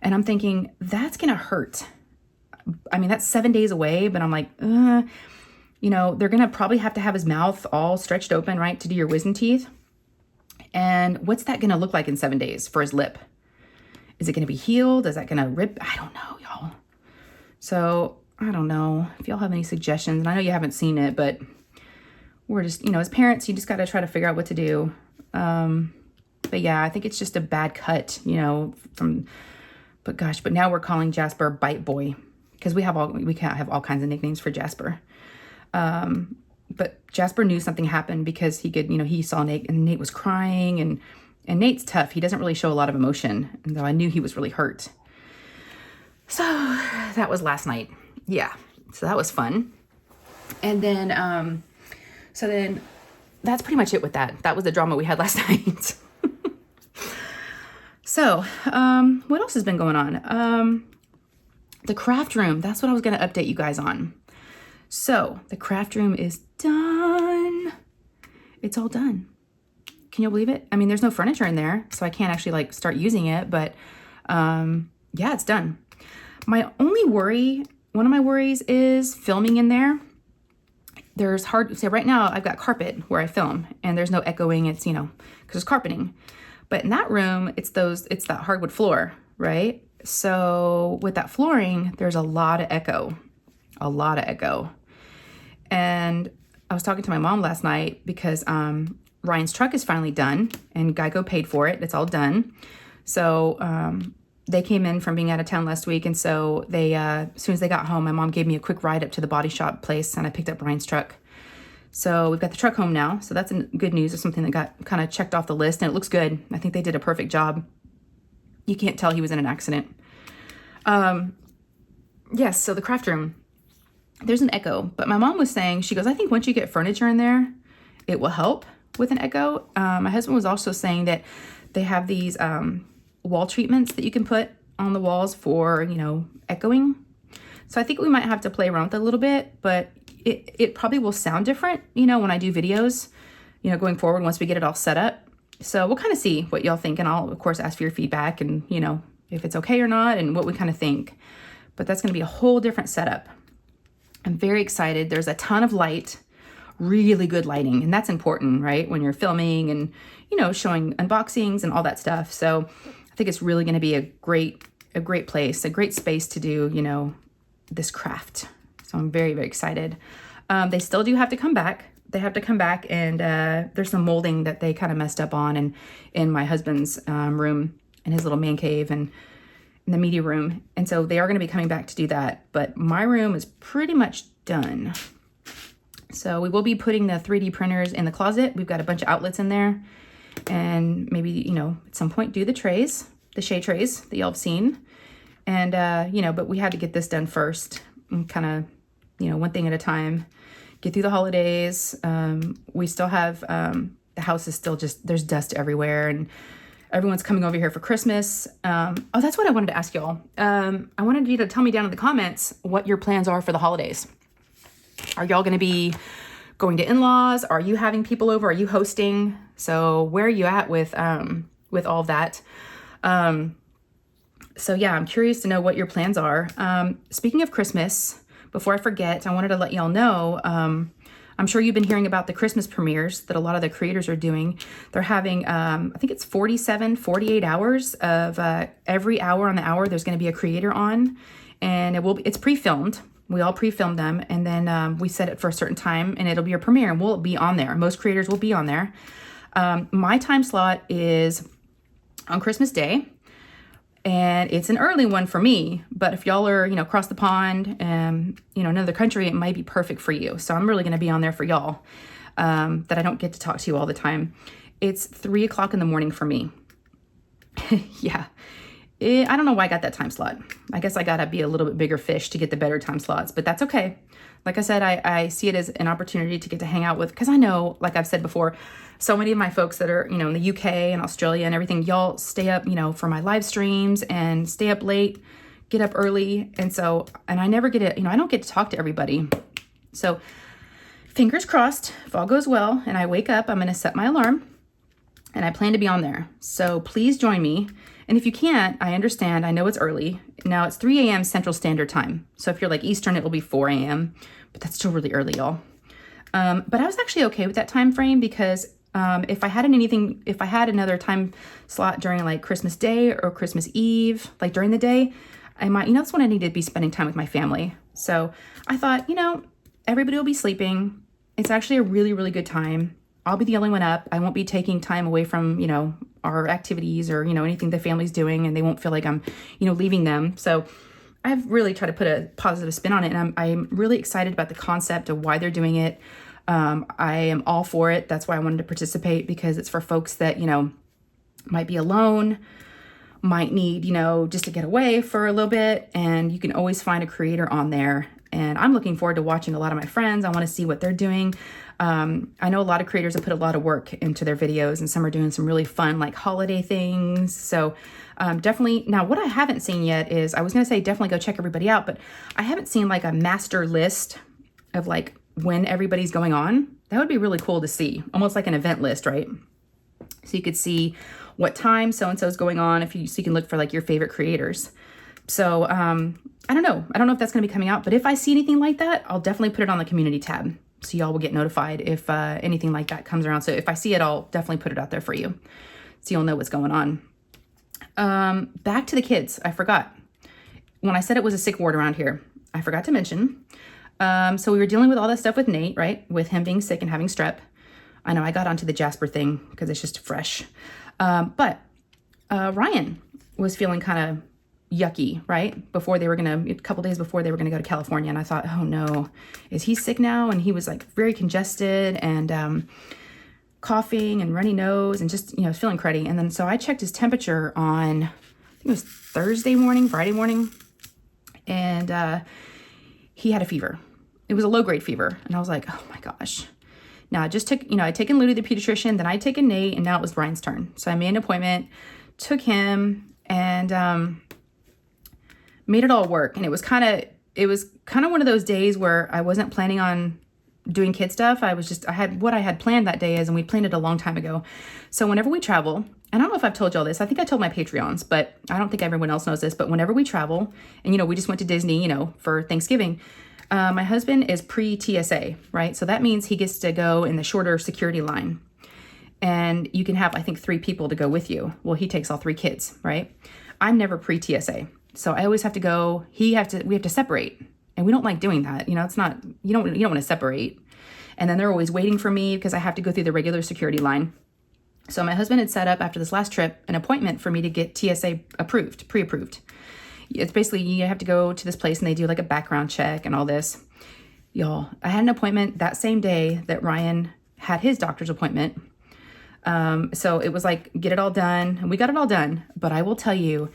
And I'm thinking, that's going to hurt. I mean, that's 7 days away, but I'm like, they're going to probably have to have his mouth all stretched open, right, to do your wisdom teeth. And what's that going to look like in 7 days for his lip? Is it going to be healed? Is that going to rip? I don't know, y'all. So I don't know if y'all have any suggestions. And I know you haven't seen it, but we're just, as parents, you just got to try to figure out what to do. But yeah, I think it's just a bad cut, but now we're calling Jasper Bite Boy, because we can't have all kinds of nicknames for Jasper. But Jasper knew something happened because he saw Nate, and Nate was crying, and Nate's tough. He doesn't really show a lot of emotion. And though I knew he was really hurt. So that was last night. Yeah. So that was fun. And then, that's pretty much it with that. That was the drama we had last night. So, what else has been going on? The craft room. That's what I was going to update you guys on. So the craft room is done. It's all done. Can you believe it? I mean, there's no furniture in there, so I can't actually start using it, but yeah, it's done. One of my worries is filming in there. So right now I've got carpet where I film, and there's no echoing. It's, because there's carpeting. But in that room, it's that hardwood floor, right? So with that flooring, there's a lot of echo. And I was talking to my mom last night because Ryan's truck is finally done, and Geico paid for it. It's all done. So they came in from being out of town last week, and so they as soon as they got home, my mom gave me a quick ride up to the body shop place, and I picked up Ryan's truck. So we've got the truck home now. So that's good news. It's something that got kind of checked off the list, and it looks good. I think they did a perfect job. You can't tell he was in an accident. Yes, so the craft room, there's an echo, but my mom was saying, she goes, I think once you get furniture in there, it will help with an echo. My husband was also saying that they have these wall treatments that you can put on the walls for, you know, echoing. So I think we might have to play around with it a little bit, but it probably will sound different, you know, when I do videos, you know, going forward once we get it all set up. So we'll kind of see what y'all think, and I'll, of course, ask for your feedback and, you know, if it's okay or not and what we kind of think. But that's going to be a whole different setup. I'm very excited. There's a ton of light, really good lighting, and that's important, right? When you're filming and, you know, showing unboxings and all that stuff. So I think it's really going to be a great place, a great space to do, you know, this craft. So I'm very, very excited. They still do have to come back. They have to come back, and there's some molding that they kind of messed up on in my husband's room, in his little man cave and in the media room. And so they are going to be coming back to do that. But my room is pretty much done. So we will be putting the 3D printers in the closet. We've got a bunch of outlets in there, and maybe, you know, at some point do the trays, the Shay trays that y'all have seen. And, you know, but we had to get this done first and kind of, you know, one thing at a time, get through the holidays. We still have, the house is still just, there's dust everywhere, and everyone's coming over here for Christmas. Oh, that's what I wanted to ask y'all. I wanted you to tell me down in the comments what your plans are for the holidays. Are y'all going to be going to in-laws? Are you having people over? Are you hosting? So where are you at with all of that? So yeah, I'm curious to know what your plans are. Speaking of Christmas, before I forget, I wanted to let y'all know, I'm sure you've been hearing about the Christmas premieres that a lot of the creators are doing. They're having, I think it's 48 hours of every hour on the hour, there's going to be a creator on, and it's pre-filmed. We all pre-filmed them, and then we set it for a certain time, and it'll be a premiere, and we'll be on there. Most creators will be on there. My time slot is on Christmas Day, and it's an early one for me, but if y'all are, you know, across the pond and, you know, another country, it might be perfect for you. So I'm really going to be on there for y'all that I don't get to talk to you all the time. It's 3 o'clock in the morning for me. Yeah. I don't know why I got that time slot. I guess I got to be a little bit bigger fish to get the better time slots, but that's okay. Like I said, I see it as an opportunity to get to hang out with, because I know, like I've said before, so many of my folks that are, you know, in the UK and Australia and everything, y'all stay up, you know, for my live streams and stay up late, get up early. And so, and I never get it, you know, I don't get to talk to everybody. So fingers crossed, if all goes well and I wake up, I'm going to set my alarm and I plan to be on there. So please join me. And if you can't, I understand. I know it's early. Now it's 3 a.m. Central Standard Time. So if you're like Eastern, it will be 4 a.m. But that's still really early, y'all. But I was actually okay with that time frame, because if I had another time slot during like Christmas Day or Christmas Eve, like during the day, I might, you know, that's when I need to be spending time with my family. So I thought, you know, everybody will be sleeping. It's actually a really, really good time. I'll be the only one up. I won't be taking time away from, you know, our activities or, you know, anything the family's doing, and they won't feel like I'm, you know, leaving them. So I've really tried to put a positive spin on it, and I'm really excited about the concept of why they're doing it. I am all for it. That's why I wanted to participate, because it's for folks that, you know, might be alone, might need, you know, just to get away for a little bit, and you can always find a creator on there. And I'm looking forward to watching a lot of my friends. I want to see what they're doing. I know a lot of creators have put a lot of work into their videos, and some are doing some really fun, like holiday things. So definitely, now what I haven't seen yet is, I was going to say definitely go check everybody out, but I haven't seen like a master list of like when everybody's going on. That would be really cool to see, almost like an event list, right? So you could see what time so-and-so is going on, so you can look for like your favorite creators. So I don't know if that's going to be coming out, but if I see anything like that, I'll definitely put it on the community tab, so y'all will get notified if anything like that comes around. So if I see it, I'll definitely put it out there for you, so you'll know what's going on. Back to the kids. I forgot. When I said it was a sick ward around here, I forgot to mention. So we were dealing with all that stuff with Nate, right? With him being sick and having strep. I know I got onto the Jasper thing because it's just fresh. But Ryan was feeling kind of yucky, right? A couple days before they were gonna go to California. And I thought, oh no, is he sick now? And he was like very congested and coughing and runny nose and just, feeling cruddy. And then so I checked his temperature on, I think it was Friday morning. And he had a fever. It was a low-grade fever. And I was like, oh my gosh. Now I just took, I'd taken Lou to the pediatrician, then I'd taken Nate, and now it was Ryan's turn. So I made an appointment, took him, and made it all work. And it was kind of one of those days where I wasn't planning on doing kid stuff. I had what I had planned that day and we planned it a long time ago. So whenever we travel, and I don't know if I've told y'all this, I think I told my Patreons, but I don't think everyone else knows this, but whenever we travel, and we just went to Disney, for Thanksgiving, my husband is pre-TSA, right? So that means he gets to go in the shorter security line. And you can have, I think, 3 people to go with you. Well, he takes all 3 kids, right? I'm never pre-TSA. So I always have to go, we have to separate. And we don't like doing that. It's not, you don't want to separate. And then they're always waiting for me because I have to go through the regular security line. So my husband had set up after this last trip an appointment for me to get TSA approved, pre-approved. It's basically you have to go to this place and they do like a background check and all this. Y'all, I had an appointment that same day that Ryan had his doctor's appointment. So it was like, get it all done. And we got it all done. But I will tell you,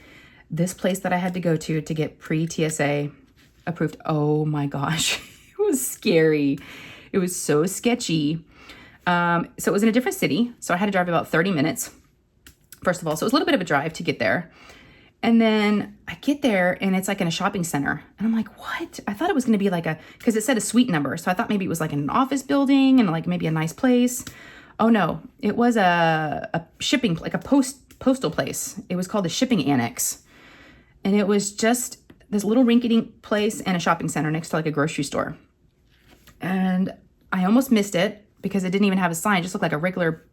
this place that I had to go to get pre-TSA approved, oh my gosh, it was scary. It was so sketchy. So it was in a different city. So I had to drive about 30 minutes, first of all. So it was a little bit of a drive to get there. And then I get there and it's like in a shopping center. And I'm like, what? I thought it was going to be like because it said a suite number. So I thought maybe it was like an office building and like maybe a nice place. Oh no, it was a shipping, like a postal place. It was called the Shipping Annex. And it was just this little rinky-dink place and a shopping center next to like a grocery store. And I almost missed it because it didn't even have a sign. It just looked like a regular,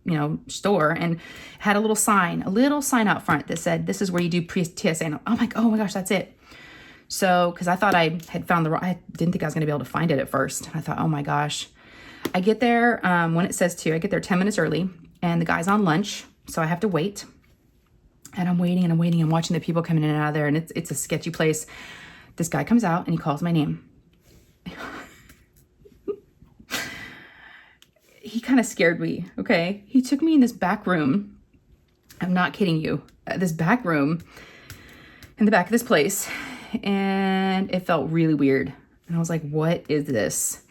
store, and had a little sign out front that said, this is where you do pre-TSA. And I'm like, oh my gosh, that's it. So, because I thought I had found I didn't think I was going to be able to find it at first. I thought, oh my gosh. I get there when it says to, I get there 10 minutes early and the guy's on lunch. So I have to wait. And I'm waiting and watching the people coming in and out of there. And it's a sketchy place. This guy comes out and he calls my name. He kind of scared me, okay? He took me in this back room. I'm not kidding you. This back room in the back of this place. And it felt really weird. And I was like, what is this?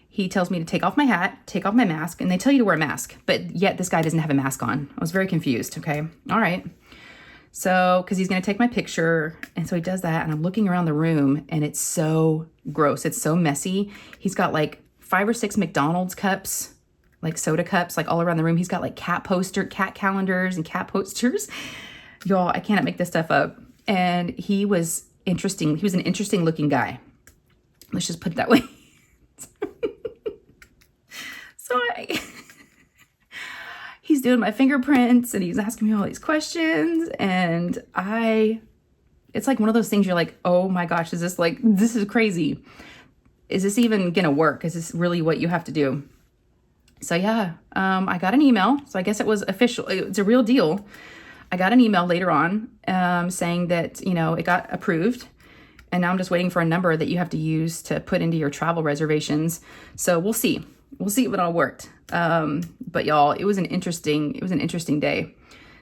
He tells me to take off my hat, take off my mask, and they tell you to wear a mask. But yet this guy doesn't have a mask on. I was very confused, okay? All right. So, because he's going to take my picture. And so he does that. And I'm looking around the room and it's so gross. It's so messy. He's got like 5 or 6 McDonald's cups, like soda cups, like all around the room. He's got like cat calendars and cat posters. Y'all, I cannot make this stuff up. And he was interesting. He was an interesting looking guy. Let's just put it that way. So he's doing my fingerprints and he's asking me all these questions. And it's like one of those things you're like, oh my gosh, this is crazy. Is this even going to work? Is this really what you have to do? So yeah, I got an email. So I guess it was official. It's a real deal. I got an email later on saying that, it got approved. And now I'm just waiting for a number that you have to use to put into your travel reservations. So we'll see. We'll see if it all worked. But y'all, it was an interesting day.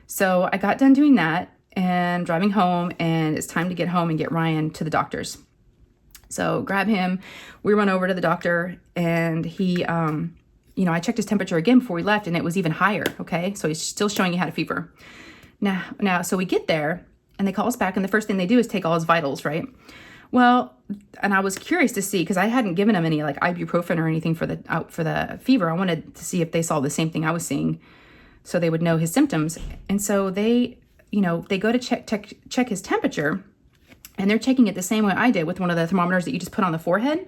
So I got done doing that and driving home, and it's time to get home and get Ryan to the doctor's. So grab him. We run over to the doctor, and he, I checked his temperature again before we left, and it was even higher. Okay. So he's still showing he had a fever. Now, so we get there and they call us back, and the first thing they do is take all his vitals, right? Well, and I was curious to see, because I hadn't given him any like ibuprofen or anything for the fever. I wanted to see if they saw the same thing I was seeing, so they would know his symptoms. And so they go to check his temperature, and they're checking it the same way I did with one of the thermometers that you just put on the forehead.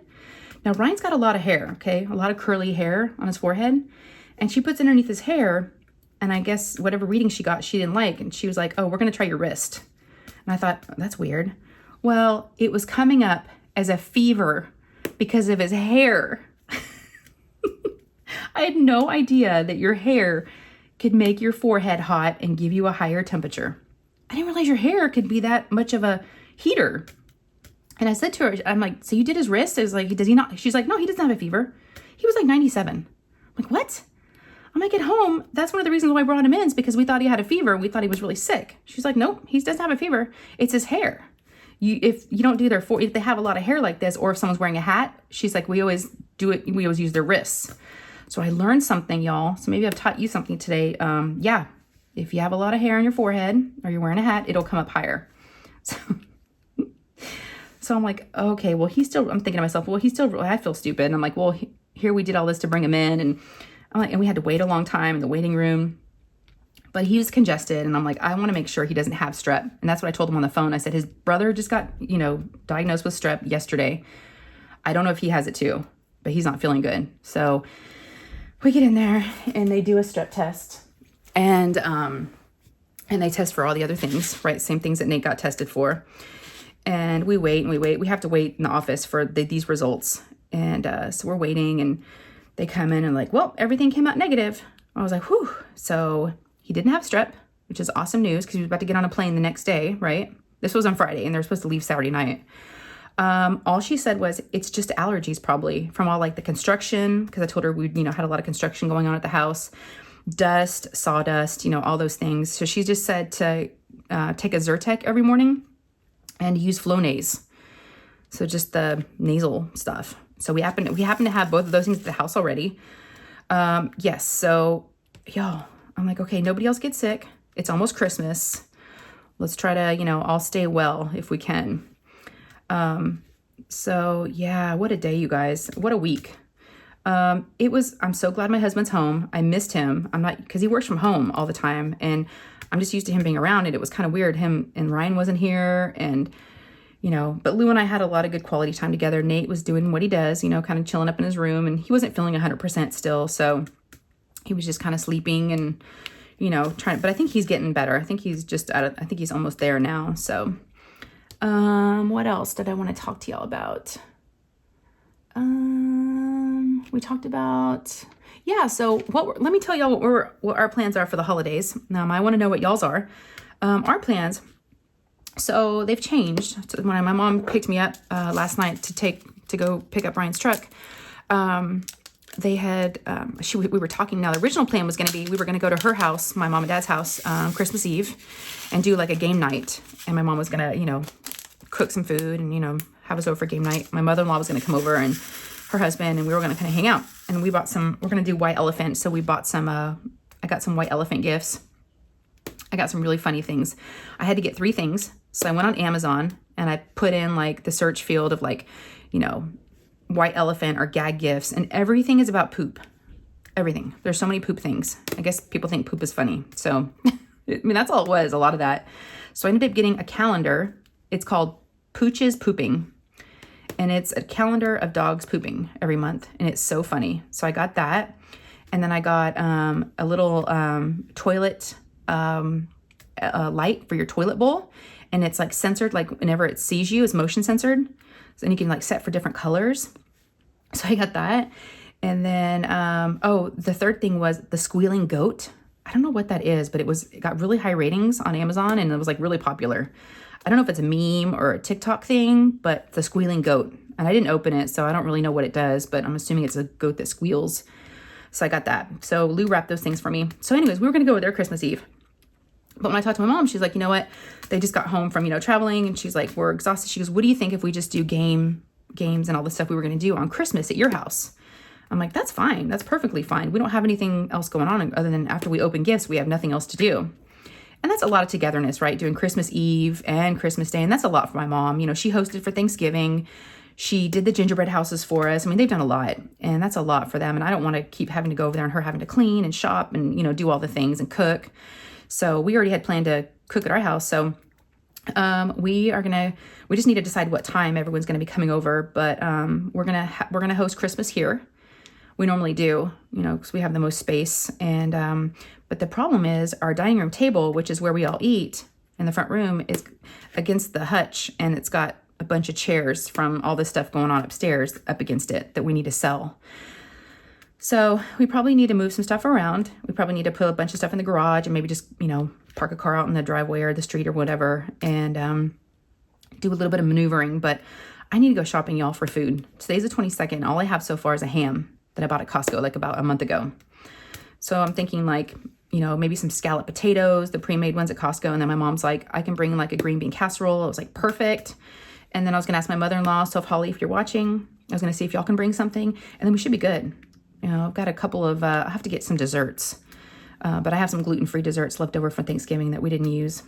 Now, Ryan's got a lot of hair, okay? A lot of curly hair on his forehead. And she puts it underneath his hair, and I guess whatever reading she got, she didn't like. And she was like, oh, we're going to try your wrist. And I thought, oh, that's weird. Well, it was coming up as a fever because of his hair. I had no idea that your hair could make your forehead hot and give you a higher temperature. I didn't realize your hair could be that much of a heater. And I said to her, I'm like, so you did his wrist? I was like, does he not? She's like, no, he doesn't have a fever. He was like 97. I'm like, what? I'm like, at home, that's one of the reasons why I brought him in, is because we thought he had a fever. We thought he was really sick. She's like, nope, he doesn't have a fever. It's his hair. If you don't do if they have a lot of hair like this, or if someone's wearing a hat, she's like, we always do it. We always use their wrists. So I learned something, y'all. So maybe I've taught you something today. Yeah, if you have a lot of hair on your forehead or you're wearing a hat, it'll come up higher. So I'm like, okay, well, I'm thinking to myself, well, I feel stupid. And I'm like, well, here we did all this to bring him in. And I'm like, and we had to wait a long time in the waiting room. But he was congested, and I'm like, I want to make sure he doesn't have strep. And that's what I told him on the phone. I said, his brother just got, diagnosed with strep yesterday. I don't know if he has it too, but he's not feeling good. So we get in there, and they do a strep test, and they test for all the other things, right? Same things that Nate got tested for. And we wait and we wait. We have to wait in the office for these results. And so we're waiting, and they come in and like, well, everything came out negative. I was like, whew. So he didn't have strep, which is awesome news because he was about to get on a plane the next day, right? This was on Friday, and they're supposed to leave Saturday night. All she said was, it's just allergies probably from all like the construction, because I told her we had a lot of construction going on at the house, dust, sawdust, all those things. So she just said to take a Zyrtec every morning and use Flonase. So just the nasal stuff. So we happen to have both of those things at the house already. Yes. So y'all, I'm like, okay, nobody else gets sick. It's almost Christmas. Let's try to, all stay well if we can. So yeah, what a day, you guys. What a week. I'm so glad my husband's home. I missed him. Because he works from home all the time, and I'm just used to him being around, and it was kind of weird. Him and Ryan wasn't here, and, but Lou and I had a lot of good quality time together. Nate was doing what he does, kind of chilling up in his room, and he wasn't feeling 100% still. So he was just kind of sleeping and, trying, but I think he's getting better. I think he's I think he's almost there now. So, what else did I want to talk to y'all about? We talked about, yeah. So let me tell y'all what our plans are for the holidays. I want to know what y'all's are. Our plans. So they've changed. So when my mom picked me up, last night to go pick up Ryan's truck, they had, we were talking. Now the original plan was going to be, we were going to go to her house, my mom and dad's house, Christmas Eve, and do like a game night. And my mom was going to, cook some food and, have us over for game night. My mother-in-law was going to come over, and her husband, and we were going to kind of hang out. And we're going to do white elephant. So we bought I got some white elephant gifts. I got some really funny things. I had to get 3 things. So I went on Amazon, and I put in like the search field of like, white elephant or gag gifts, and everything is about poop. Everything. There's so many poop things. I guess people think poop is funny. So, that's all it was, a lot of that. So I ended up getting a calendar. It's called Pooch's Pooping, and it's a calendar of dogs pooping every month, and it's so funny. So I got that, and then I got a little toilet light for your toilet bowl, and it's like censored, like whenever it sees you, it's motion censored. So then you can like set for different colors. So I got that. And then, the third thing was the squealing goat. I don't know what that is, but it got really high ratings on Amazon, and it was like really popular. I don't know if it's a meme or a TikTok thing, but the squealing goat. And I didn't open it, so I don't really know what it does, but I'm assuming it's a goat that squeals. So I got that. So Lou wrapped those things for me. So anyways, we were going to go there Christmas Eve. But when I talked to my mom, she's like, you know what? They just got home from, traveling, and she's like, we're exhausted. She goes, what do you think if we just do games and all the stuff we were going to do on Christmas at your house? I'm like, that's fine. That's perfectly fine. We don't have anything else going on other than after we open gifts, we have nothing else to do. And that's a lot of togetherness, right? Doing Christmas Eve and Christmas Day. And that's a lot for my mom. She hosted for Thanksgiving. She did the gingerbread houses for us. They've done a lot, and that's a lot for them. And I don't want to keep having to go over there and her having to clean and shop and, do all the things and cook. So we already had planned to cook at our house. So we just need to decide what time everyone's going to be coming over. But we're going to host Christmas here. We normally do, because we have the most space. And but the problem is our dining room table, which is where we all eat in the front room, is against the hutch, and it's got a bunch of chairs from all this stuff going on upstairs up against it that we need to sell. So we probably need to move some stuff around. We probably need to put a bunch of stuff in the garage and maybe just, park a car out in the driveway or the street or whatever and do a little bit of maneuvering. But I need to go shopping, y'all, for food. Today's the 22nd. All I have so far is a ham that I bought at Costco like about a month ago. So I'm thinking like, you know, maybe some scalloped potatoes, the pre-made ones at Costco. And then my mom's like, I can bring like a green bean casserole. I was like, perfect. And then I was going to ask my mother-in-law, so if Holly, if you're watching, I was going to see if y'all can bring something. And then we should be good. You know, I've got a couple of, I have to get some desserts. But I have some gluten-free desserts left over from Thanksgiving that we didn't use.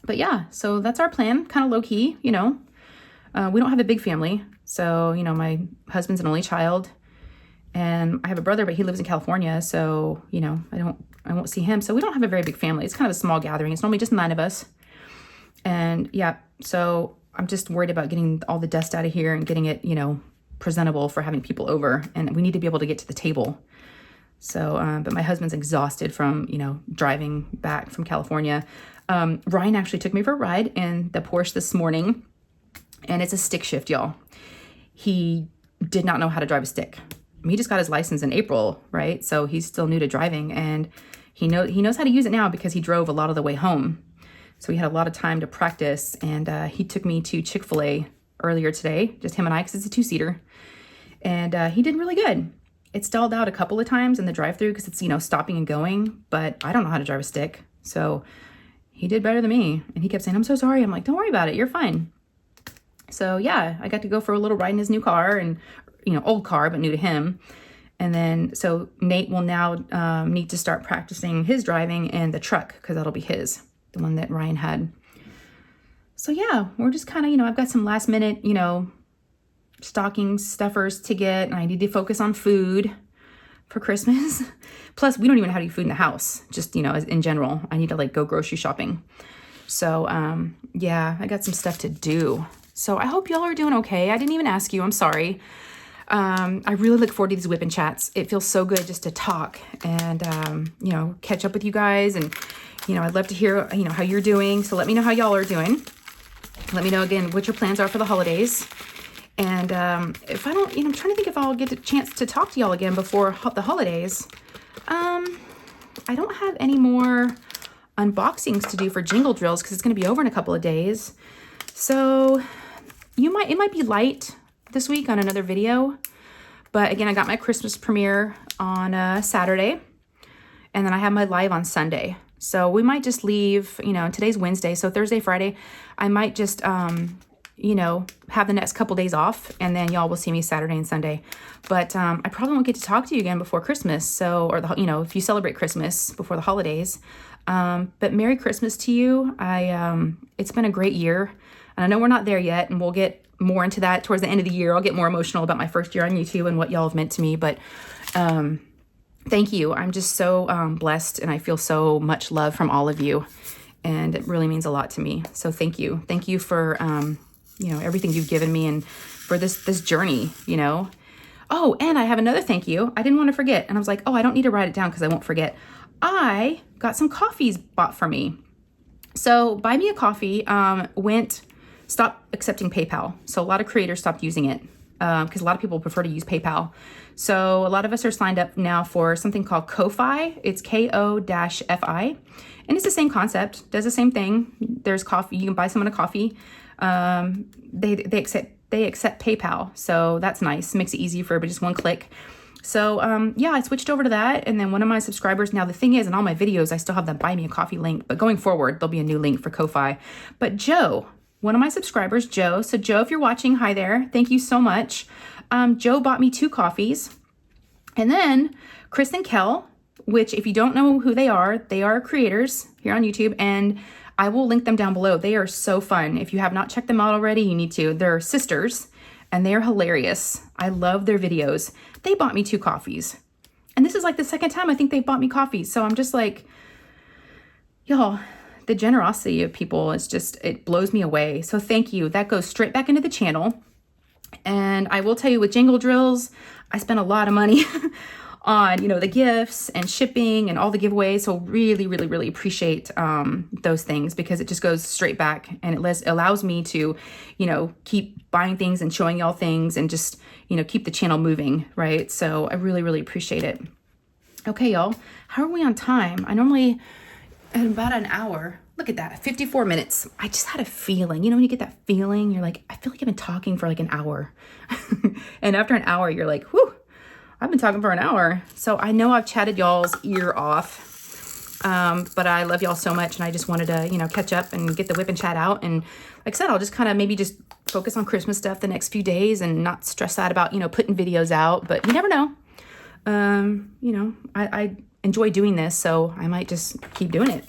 But yeah, so that's our plan. Kind of low-key, you know. We don't have a big family. So, you know, my husband's an only child. And I have a brother, but he lives in California. So, you know, I won't see him. So we don't have a very big family. It's kind of a small gathering. It's normally just 9 of us. And yeah, so I'm just worried about getting all the dust out of here and getting it, you know, presentable for having people over. And we need to be able to get to the table. So, but my husband's exhausted from, you know, driving back from California. Ryan actually took me for a ride in the Porsche this morning, and it's a stick shift, y'all. He did not know how to drive a stick. He just got his license in April, right? So he's still new to driving, and he knows how to use it now because he drove a lot of the way home. So we had a lot of time to practice, and he took me to Chick-fil-A earlier today, just him and I, because it's a 2-seater, and he did really good. It stalled out a couple of times in the drive-thru because it's, you know, stopping and going, but I don't know how to drive a stick. So he did better than me. And he kept saying, I'm so sorry. I'm like, don't worry about it. You're fine. So yeah, I got to go for a little ride in his new car and, you know, old car, but new to him. And then, so Nate will now need to start practicing his driving in the truck because that'll be his, the one that Ryan had. So yeah, we're just kind of, you know, I've got some last minute, you know, stocking stuffers to get, and I need to focus on food for Christmas. Plus, we don't even know how to eat food in the house, just, you know, in general. I need to like go grocery shopping. So yeah, I got some stuff to do. So I hope y'all are doing okay. I didn't even ask you. I'm sorry. I really look forward to these whipping chats. It feels so good just to talk and, you know, catch up with you guys. And, you know, I'd love to hear, you know, how you're doing. So let me know how y'all are doing. Let me know again what your plans are for the holidays. And if I don't, you know, I'm trying to think if I'll get a chance to talk to y'all again before the holidays. I don't have any more unboxings to do for Jingle Drills because it's going to be over in a couple of days. So it might be light this week on another video. But again, I got my Christmas premiere on Saturday. And then I have my live on Sunday. So we might just leave, you know, today's Wednesday. So Thursday, Friday, I might just... you know, have the next couple days off, and then y'all will see me Saturday and Sunday. But I probably won't get to talk to you again before Christmas. So, or you know, if you celebrate Christmas before the holidays. But Merry Christmas to you. It's been a great year, and I know we're not there yet, and we'll get more into that towards the end of the year. I'll get more emotional about my first year on YouTube and what y'all have meant to me. But thank you. I'm just so blessed, and I feel so much love from all of you, and it really means a lot to me. So thank you. Thank you for you know, everything you've given me and for this journey, you know. Oh, and I have another thank you. I didn't want to forget. And I was like, oh, I don't need to write it down because I won't forget. I got some coffees bought for me. So Buy Me a Coffee stopped accepting PayPal. So a lot of creators stopped using it because a lot of people prefer to use PayPal. So a lot of us are signed up now for something called Ko-Fi. It's Ko-Fi. And it's the same concept, does the same thing. There's coffee. You can buy someone a coffee. They accept PayPal. So that's nice. Makes it easy for just one click. So, yeah, I switched over to that. And then one of my subscribers, now the thing is, in all my videos, I still have the Buy Me a Coffee link, but going forward, there'll be a new link for Ko-Fi. But Joe, one of my subscribers, Joe. So Joe, if you're watching, hi there. Thank you so much. Joe bought me 2 coffees. And then Chris and Kel, which if you don't know who they are creators here on YouTube, and I will link them down below. They are so fun. If you have not checked them out already, you need to. They're sisters, and they are hilarious. I love their videos. They bought me 2 coffees. And this is like the second time I think they've bought me coffee. So I'm just like, y'all, the generosity of people is just, it blows me away. So thank you. That goes straight back into the channel. And I will tell you, with Jingle Drills, I spent a lot of money on, you know, the gifts and shipping and all the giveaways. So really, really, really appreciate those things, because it just goes straight back, and it allows me to, you know, keep buying things and showing y'all things and just, you know, keep the channel moving, right? So I really, really appreciate it. Okay, y'all, how are we on time? I normally in about an hour. Look at that, 54 minutes. I just had a feeling. You know, when you get that feeling, you're like, I feel like I've been talking for like an hour. And after an hour, you're like, whew, I've been talking for an hour. So I know I've chatted y'all's ear off. But I love y'all so much, and I just wanted to, you know, catch up and get the whip and chat out. And like I said, I'll just kind of maybe just focus on Christmas stuff the next few days and not stress out about, you know, putting videos out. But you never know. You know, I enjoy doing this, so I might just keep doing it.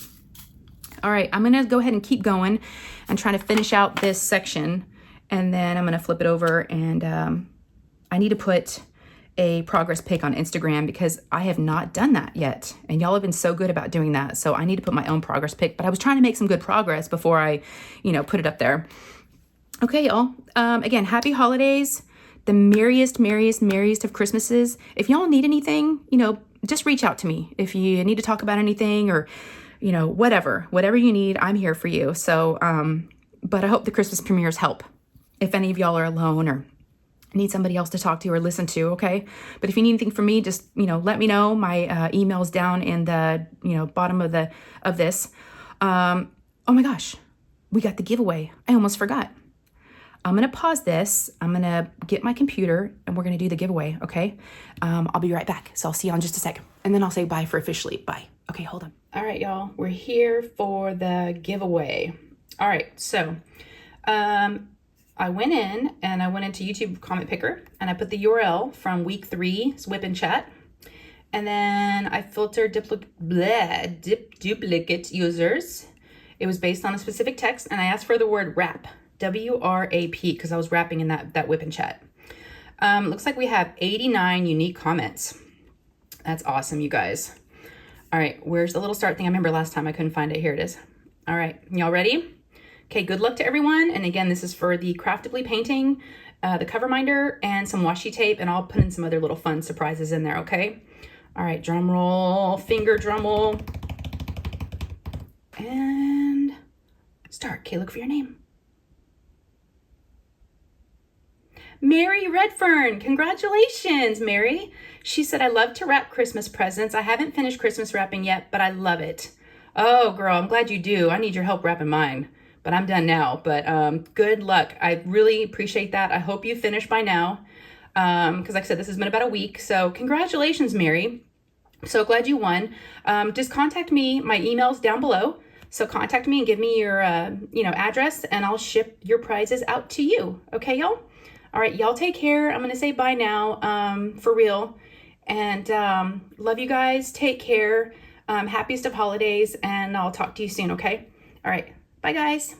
All right, I'm going to go ahead and keep going and trying to finish out this section, and then I'm going to flip it over, and I need to put a progress pic on Instagram because I have not done that yet. And y'all have been so good about doing that. So I need to put my own progress pic, but I was trying to make some good progress before I, you know, put it up there. Okay, y'all. Again, happy holidays. The merriest of Christmases. If y'all need anything, you know, just reach out to me. If you need to talk about anything or, you know, whatever you need, I'm here for you. So, but I hope the Christmas premieres help. If any of y'all are alone or need somebody else to talk to or listen to, okay? But if you need anything from me, just, you know, let me know. My email's down in the, you know, bottom of this. Oh my gosh, we got the giveaway. I almost forgot. I'm going to pause this. I'm going to get my computer and we're going to do the giveaway, okay? I'll be right back. So I'll see you in just a second. And then I'll say bye for officially. Bye. Okay, hold on. All right, y'all. We're here for the giveaway. All right, so I went in and I went into YouTube comment picker and I put the URL from week 3's whip and chat. And then I filtered duplicate users. It was based on a specific text and I asked for the word wrap, W-R-A-P, because I was rapping in that whip and chat. Looks like we have 89 unique comments. That's awesome, you guys. All right, where's the little start thing? I remember last time I couldn't find it. Here it is. All right, y'all ready? Okay, good luck to everyone. And again, this is for the Craftably painting, the cover minder, and some washi tape, and I'll put in some other little fun surprises in there, okay? All right, drum roll, finger drum roll. And start. Okay, look for your name. Mary Redfern, congratulations, Mary. She said, I love to wrap Christmas presents. I haven't finished Christmas wrapping yet, but I love it. Oh, girl, I'm glad you do. I need your help wrapping mine. But I'm done now, but good luck. I really appreciate that. I hope you finish by now, because like I said, this has been about a week. So congratulations, Mary. So glad you won. Just contact me. My email's down below. So contact me and give me your address, and I'll ship your prizes out to you. Okay, y'all? All right, y'all take care. I'm going to say bye now, for real. And love you guys. Take care. Happiest of holidays, and I'll talk to you soon, okay? All right. Bye, guys.